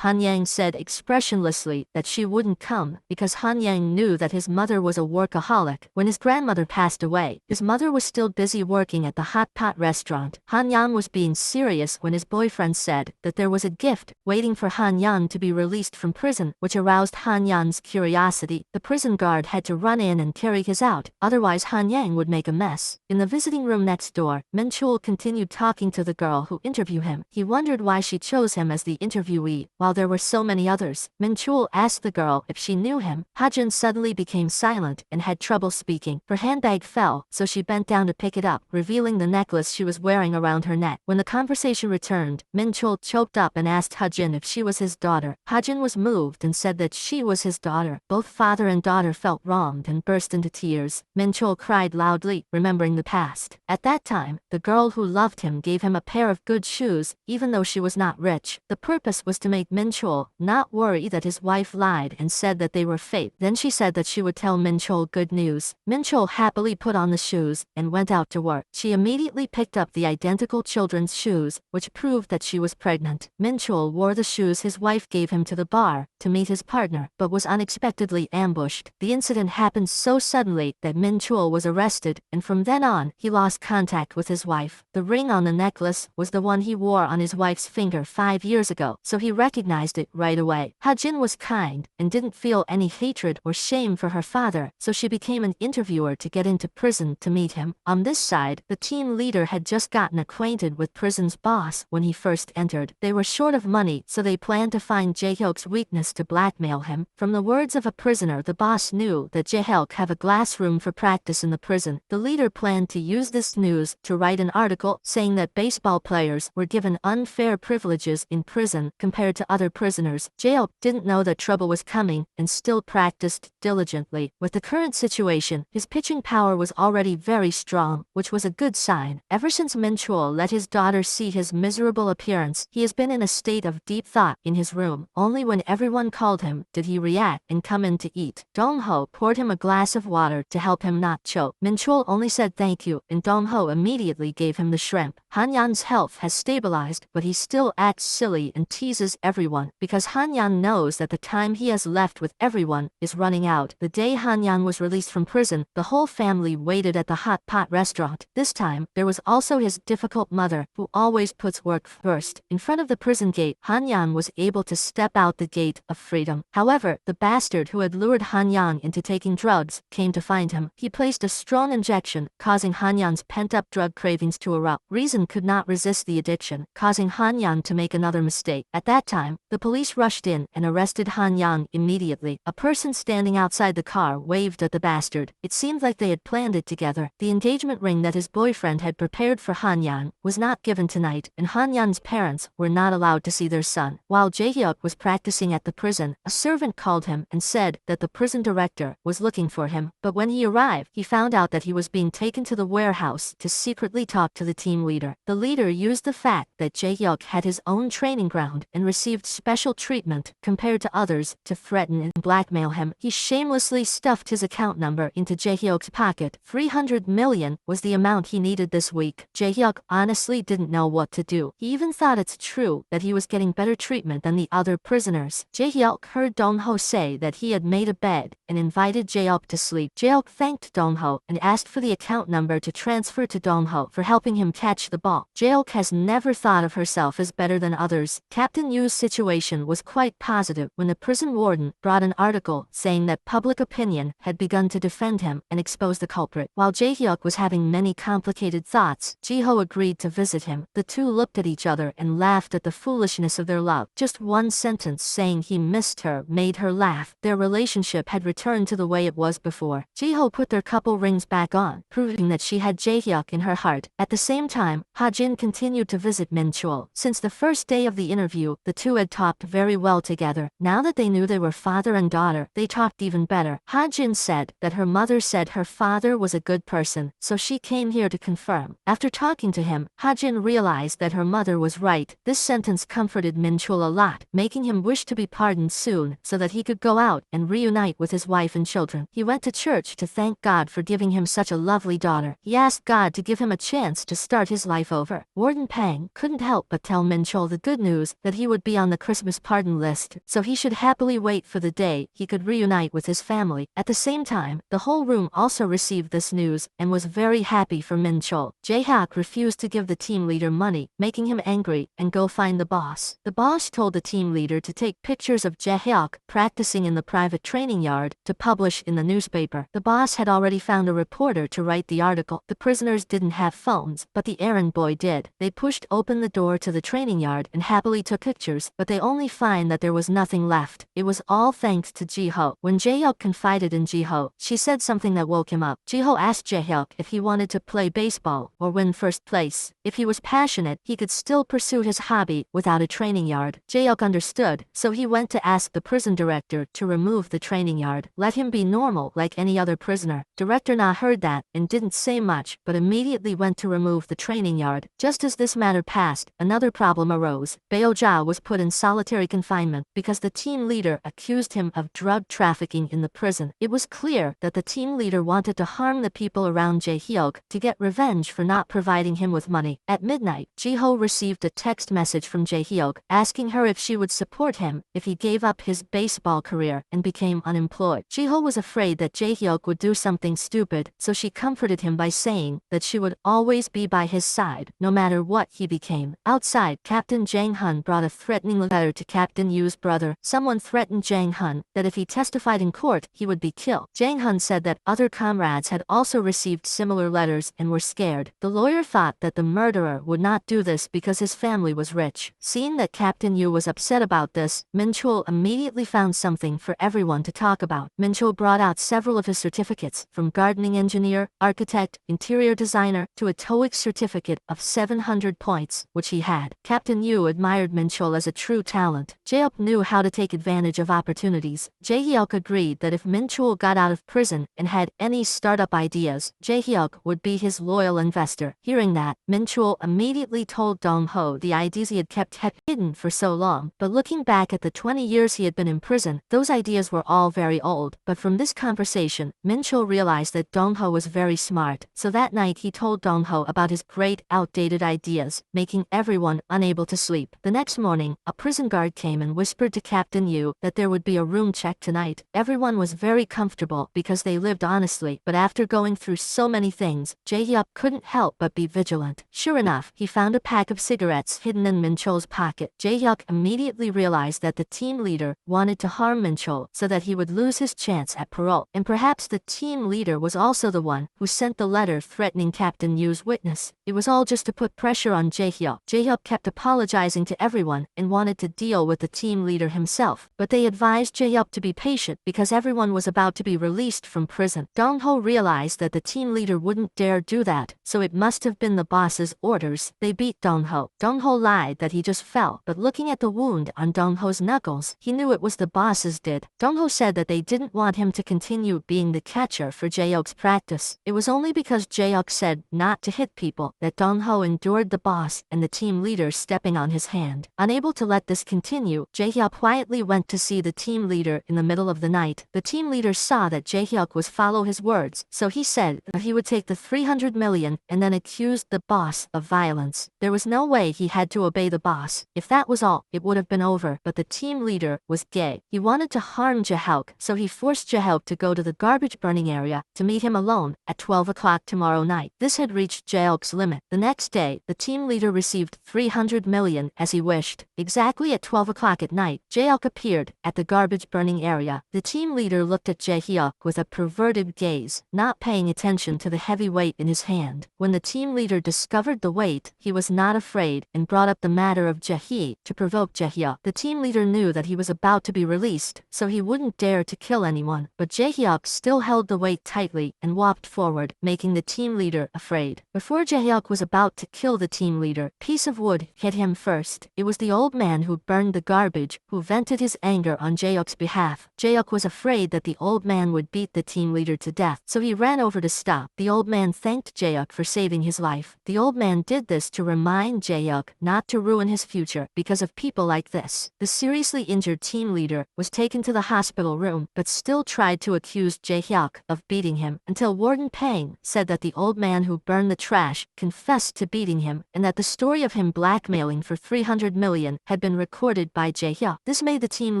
Han Yang said expressionlessly that she wouldn't come because Han Yang knew that his mother was a workaholic. When his grandmother passed away, his mother was still busy working at the hot pot restaurant. Han Yang was being serious when his boyfriend said that there was a gift waiting for Han Yang to be released from prison, which aroused Han Yang's curiosity. The prison guard had to run in and carry his out, otherwise Han Yang would make a mess. In the visiting room next door, Min-chul continued talking to the girl who interviewed him. He wondered why she chose him as the interviewee, while there were so many others. Min-chul asked the girl if she knew him. Ha-jin suddenly became silent and had trouble speaking. Her handbag fell, so she bent down to pick it up, revealing the necklace she was wearing around her neck. When the conversation returned, Min-chul choked up and asked Ha-jin if she was his daughter. Ha-jin was moved and said that she was his daughter. Both father and daughter felt wronged and burst into tears. Min-chul cried loudly, remembering the past. At that time, the girl who loved him gave him a pair of good shoes, even though she was not rich. The purpose was to make Min-chul not worry that his wife lied and said that they were fake. Then she said that she would tell Min-chul good news. Min-chul happily put on the shoes and went out to work. She immediately picked up the identical children's shoes, which proved that she was pregnant. Min-chul wore the shoes his wife gave him to the bar to meet his partner, but was unexpectedly ambushed. The incident happened so suddenly that Min-chul was arrested, and from then on, he lost contact with his wife. The ring on the necklace was the one he wore on his wife's finger 5 years ago, so he recognized it right away. Ha-jin was kind and didn't feel any hatred or shame for her father, so she became an interviewer to get into prison to meet him. On this side, the team leader had just gotten acquainted with prison's boss when he first entered. They were short of money, so they planned to find Jae-hyuk's weakness to blackmail him. From the words of a prisoner, the boss knew that Jae-hyuk have a glass room for practice in the prison. The leader planned to use this news to write an article saying that baseball players were given unfair privileges in prison compared to other prisoners. Jae-hyuk didn't know that trouble was coming and still practiced diligently. With the current situation, his pitching power was already very strong, which was a good sign. Ever since Min-chul let his daughter see his miserable appearance, he has been in a state of deep thought in his room. Only when everyone called him did he react and come in to eat. Dong-ho poured him a glass of water to help him not choke. Min-chul only said thank you, and Dong-ho immediately gave him the shrimp. Han Yan's health has stabilized, but he still acts silly and teases everyone, because Han Yan knows that the time he has left with everyone is running out. The day Han Yan was released from prison, the whole family waited at the hot pot restaurant. This time, there was also his difficult mother, who always puts work first. In front of the prison gate, Han Yan was able to step out the gate of freedom. However, the bastard who had lured Han Yang into taking drugs came to find him. He placed a strong injection, causing Han Yan's pent-up drug cravings to erupt. Reason could not resist the addiction, causing Han Yang to make another mistake. At that time, the police rushed in and arrested Han Yang immediately. A person standing outside the car waved at the bastard. It seemed like they had planned it together. The engagement ring that his boyfriend had prepared for Han Yang was not given tonight, and Han Yan's parents were not allowed to see their son. While Jae-hyuk was practicing at the prison, a servant called him and said that the prison director was looking for him, but when he arrived, he found out that he was being taken to the warehouse to secretly talk to the team leader. The leader used the fact that Jae-hyuk had his own training ground and received special treatment compared to others to threaten and blackmail him. He shamelessly stuffed his account number into Jae-hyuk's pocket. 300 million was the amount he needed this week. Jae-hyuk honestly didn't know what to do. He even thought it's true that he was getting better treatment than the other prisoners. Jae-hyuk heard Dong-ho say that he had made a bed and invited Jae-hyuk to sleep. Jae-hyuk thanked Dong-ho and asked for the account number to transfer to Dong-ho for helping him catch the ball. Jae-hyuk has never thought of herself as better than others. Captain Yu's situation was quite positive when the prison warden brought an article saying that public opinion had begun to defend him and expose the culprit. While Jae-hyuk was having many complicated thoughts, Ji-ho agreed to visit him. The two looked at each other and laughed at the foolishness of their love. Just one sentence saying he missed her made her laugh. Their relationship had returned to the way it was before. Ji-ho put their couple rings back on, proving that she had Jae-hyuk in her heart. At the same time, Ha-jin Ha-jin continued to visit Min-chul. Since the first day of the interview, the two had talked very well together. Now that they knew they were father and daughter, they talked even better. Ha-jin said that her mother said her father was a good person, so she came here to confirm. After talking to him, Ha-jin realized that her mother was right. This sentence comforted Min-chul a lot, making him wish to be pardoned soon so that he could go out and reunite with his wife and children. He went to church to thank God for giving him such a lovely daughter. He asked God to give him a chance to start his life over. Warden Pang couldn't help but tell Min-chul the good news that he would be on the Christmas pardon list, so he should happily wait for the day he could reunite with his family. At the same time, the whole room also received this news and was very happy for Min-chul. Jae-hyuk refused to give the team leader money, making him angry, and go find the boss. The boss told the team leader to take pictures of Jae-hyuk practicing in the private training yard to publish in the newspaper. The boss had already found a reporter to write the article. The prisoners didn't have phones, but the errand boy did. They pushed open the door to the training yard and happily took pictures, but they only find that there was nothing left. It was all thanks to Ji-ho. When Jae-hyuk confided in Ji-ho, she said something that woke him up. Ji-ho asked Jae-hyuk if he wanted to play baseball or win first place. If he was passionate, he could still pursue his hobby without a training yard. Jae-hyuk understood, so he went to ask the prison director to remove the training yard. Let him be normal like any other prisoner. Director Na heard that and didn't say much, but immediately went to remove the training yard. Just as this matter passed, another problem arose. Baeo-ja was put in solitary confinement because the team leader accused him of drug trafficking in the prison. It was clear that the team leader wanted to harm the people around Jae-hyuk to get revenge for not providing him with money. At midnight, Ji-ho received a text message from Jae-hyuk asking her if she would support him if he gave up his baseball career and became unemployed. Ji-ho was afraid that Jae-hyuk would do something stupid, so she comforted him by saying that she would always be by his side, no matter what he became. Outside, Captain Jang-hun brought a threatening letter to Captain Yu's brother. Someone threatened Jang-hun that if he testified in court, he would be killed. Jang-hun said that other comrades had also received similar letters and were scared. The lawyer thought that the murderer would not do this because his family was rich. Seeing that Captain Yu was upset about this, Min-chul immediately found something for everyone to talk about. Min-chul brought out several of his certificates, from gardening engineer, architect, interior designer, to a TOEIC certificate of 700 points, which he had. Captain Yu admired Min-chul as a true talent. Jae-hyuk knew how to take advantage of opportunities. Jae-hyuk agreed that if Min-chul got out of prison and had any startup ideas, Jae-hyuk would be his loyal investor. Hearing that, Min-chul immediately told Dong-ho the ideas he had kept hidden for so long. But looking back at the 20 years he had been in prison, those ideas were all very old. But from this conversation, Min-chul realized that Dong-ho was very smart. So that night he told Dong-ho about his great outdated ideas, making everyone unable to sleep. The next morning, a prison guard came and whispered to Captain Yu that there would be a room check tonight. Everyone was very comfortable because they lived honestly, but after going through so many things, Jae-hyuk couldn't help but be vigilant. Sure enough, he found a pack of cigarettes hidden in Min-chul's pocket. Jae-hyuk immediately realized that the team leader wanted to harm Min-chul so that he would lose his chance at parole. And perhaps the team leader was also the one who sent the letter threatening Captain Yu's witness. It was all just to put pressure on Jae-hyuk. Jae-hyuk kept apologizing to everyone and wanted to deal with the team leader himself, but they advised Jae-hyuk to be patient because everyone was about to be released from prison. Dong-ho realized that the team leader wouldn't dare do that, so it must have been the boss's orders. They beat Dong-ho. Dong-ho lied that he just fell, but looking at the wound on Dong-ho's knuckles, he knew it was the boss's did. Dong-ho said that they didn't want him to continue being the catcher for Jae-hyuk's practice. It was only because Jae-hyuk said not to hit people that Dong-ho endured the boss and the team leader stepping on his hand. Unable to let this continue, Jae-hyuk quietly went to see the team leader in the middle of the night. The team leader saw that Jae-hyuk was follow his words, so he said that he would take the 300 million and then accused the boss of violence. There was no way he had to obey the boss. If that was all, it would have been over, but the team leader was gay. He wanted to harm Jae-hyuk, so he forced Jae-hyuk to go to the garbage burning area to meet him alone at 12 o'clock tomorrow night. This had reached Jae-hyuk's limit. The next day, the team leader received 300 million as he wished. Exactly at 12 o'clock at night, Jae-hyuk appeared at the garbage burning area. The team leader looked at Jae-hyuk with a perverted gaze, not paying attention to the heavy weight in his hand. When the team leader discovered the weight, he was not afraid and brought up the matter of Jae-hee to provoke Jae-hyuk. The team leader knew that he was about to be released, so he wouldn't dare to kill anyone, but Jae-hyuk still held the weight tightly and walked forward, making the team leader afraid. Before Jae-hyuk was about to kill the team leader. Piece of wood hit him first. It was the old man who burned the garbage, who vented his anger on Jaehyuk's behalf. Jaehyuk was afraid that the old man would beat the team leader to death, so he ran over to stop. The old man thanked Jaehyuk for saving his life. The old man did this to remind Jaehyuk not to ruin his future because of people like this. The seriously injured team leader was taken to the hospital room but still tried to accuse Jaehyuk of beating him until Warden Pang said that the old man who burned the trash confessed to beating him and that the story of him blackmailing for 300 million had been recorded by Jaehyuk. This made the team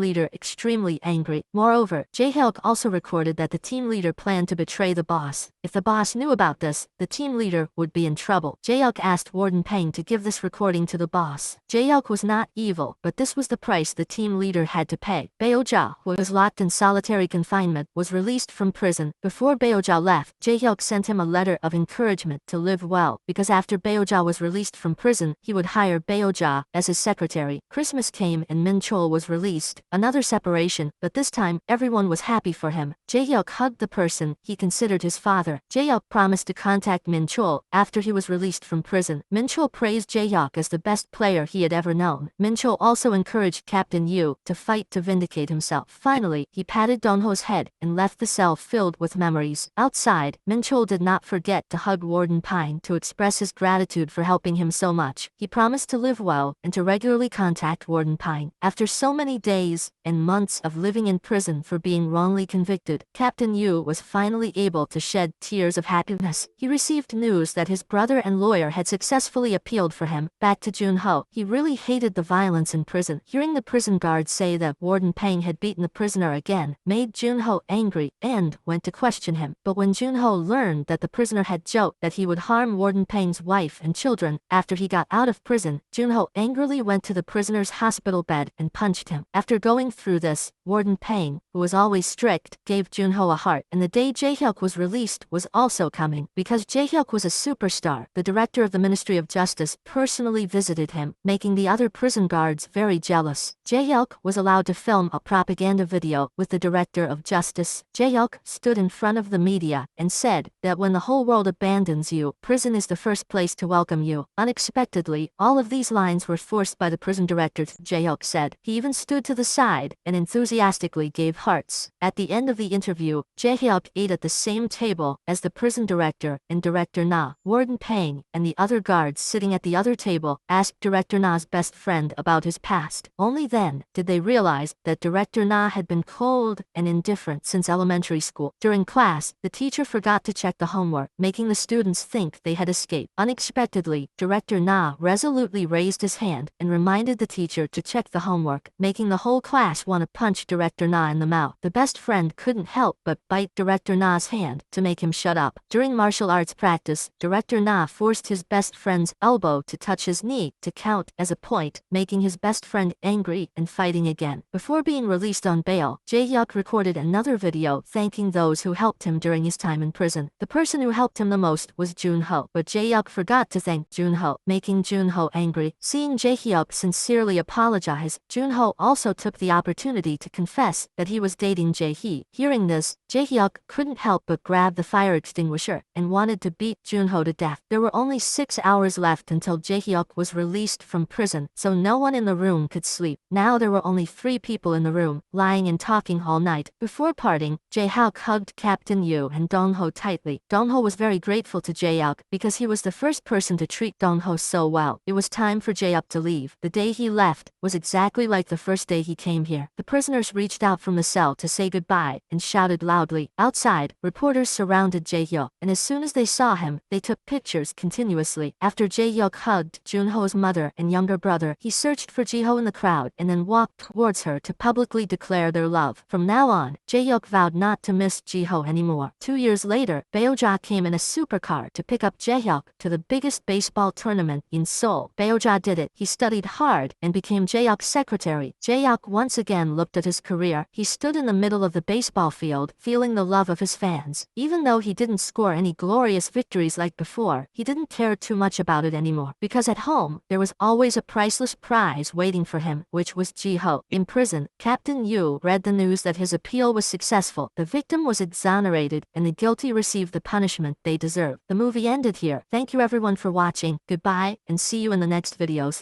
leader extremely angry. Moreover, Jaehyuk also recorded that the team leader planned to betray the boss. If the boss knew about this, the team leader would be in trouble. Jaehyuk asked Warden Pang to give this recording to the boss. Jaehyuk was not evil, but this was the price the team leader had to pay. Baeoja, who was locked in solitary confinement, was released from prison. Before Baeoja left, Jaehyuk sent him a letter of encouragement to live well, because after Baeoja was released from prison, he would hire Baeoja as his secretary. Christmas came and Min Chol was released. Another separation, but this time, everyone was happy for him. Jaehyuk hugged the person he considered his father. Jaehyuk promised to contact Min Chol after he was released from prison. Min Chol praised Jaehyuk as the best player he had ever known. Min Chol also encouraged Captain Yu to fight to vindicate himself. Finally, he patted Dongho's head and left the cell filled with memories. Outside, Min Chol did not forget to hug Warden Pine to express his gratitude for helping him so much. He promised to live well and to regularly contact Warden Pine. After so many days and months of living in prison for being wrongly convicted, Captain Yu was finally able to shed tears of happiness. He received news that his brother and lawyer had successfully appealed for him. Back to Junho, he really hated the violence in prison. Hearing the prison guards say that Warden Pang had beaten the prisoner again made Junho angry and went to question him. But when Junho learned that the prisoner had joked that he would harm Warden Pang's wife and children after he got out of prison, Junho angrily went to the prisoner's hospital bed and punched him. After going through this, Warden Pang, who was always strict, gave Junho a heart, and the day Jaehyuk was released was also coming. Because Jaehyuk was a superstar, the director of the Ministry of Justice personally visited him, making the other prison guards very jealous. Jaehyuk was allowed to film a propaganda video with the director of justice. Jaehyuk stood in front of the media and said that when the whole world abandons you, prison is the first place to welcome you. Unexpectedly, all of these lines were forced by the prison director, Jaehyuk said. He even stood to the side and enthusiastically gave hearts. At the end of the interview, Jaehyuk ate at the same table as the prison director and Director Na. Warden Pang and the other guards sitting at the other table asked Director Na's best friend about his past. Only then did they realize that Director Na had been cold and indifferent since elementary school. During class, the teacher forgot to check the homework, making the students think they had escaped. Unexpectedly, Director Na resolutely raised his hand and reminded the teacher to check the homework, making the whole class want to punch Director Na in the mouth. The best friend couldn't help but bite Director Na's hand to make him shut up. During martial arts practice, Director Na forced his best friend's elbow to touch his knee to count as a point, making his best friend angry and fighting again. Before being released on bail, Jaehyuk recorded another video thanking those who helped him during his time in prison. The person who helped him the most was Junho, but Jaehyuk forgot to thank Junho, making Junho angry. Seeing Jaehyuk sincerely apologize, Junho also took the opportunity to confess that he was dating Jae-hee. Hearing this, Jaehyuk couldn't help but grab the fire extinguisher and wanted to beat Junho to death. There were only 6 hours left until Jaehyuk was released from prison, so no one in the room could sleep. Now there were only 3 people in the room, lying and talking all night. Before parting, Jaehyuk hugged Captain Yu and Dongho tightly. Dongho was very grateful to Jaehyuk because he was the first person to treat Dongho so well. It was time for Jaehyuk to leave. The day he left was exactly like the first day he came here. The prisoners reached out from the cell to say goodbye and shouted loudly. Outside, reporters surrounded Jaehyuk, and as soon as they saw him, they took pictures continuously. After Jaehyuk hugged Junho's mother and younger brother, he searched for Jiho in the crowd and then walked towards her to publicly declare their love. From now on, Jaehyuk vowed not to miss Jiho anymore. 2 years later, Baeoja came in a supercar to pick up Jaehyuk to the biggest baseball tournament in Seoul. Baeoja did it. He studied hard and became Jaehyuk's secretary. Jaehyuk once again looked at his career. He stood in the middle of the baseball field, feeling feeling the love of his fans. Even though he didn't score any glorious victories like before, he didn't care too much about it anymore, because at home, there was always a priceless prize waiting for him, which was Ji-ho. In prison, Captain Yu read the news that his appeal was successful. The victim was exonerated, and the guilty received the punishment they deserved. The movie ended here. Thank you everyone for watching. Goodbye, and see you in the next videos.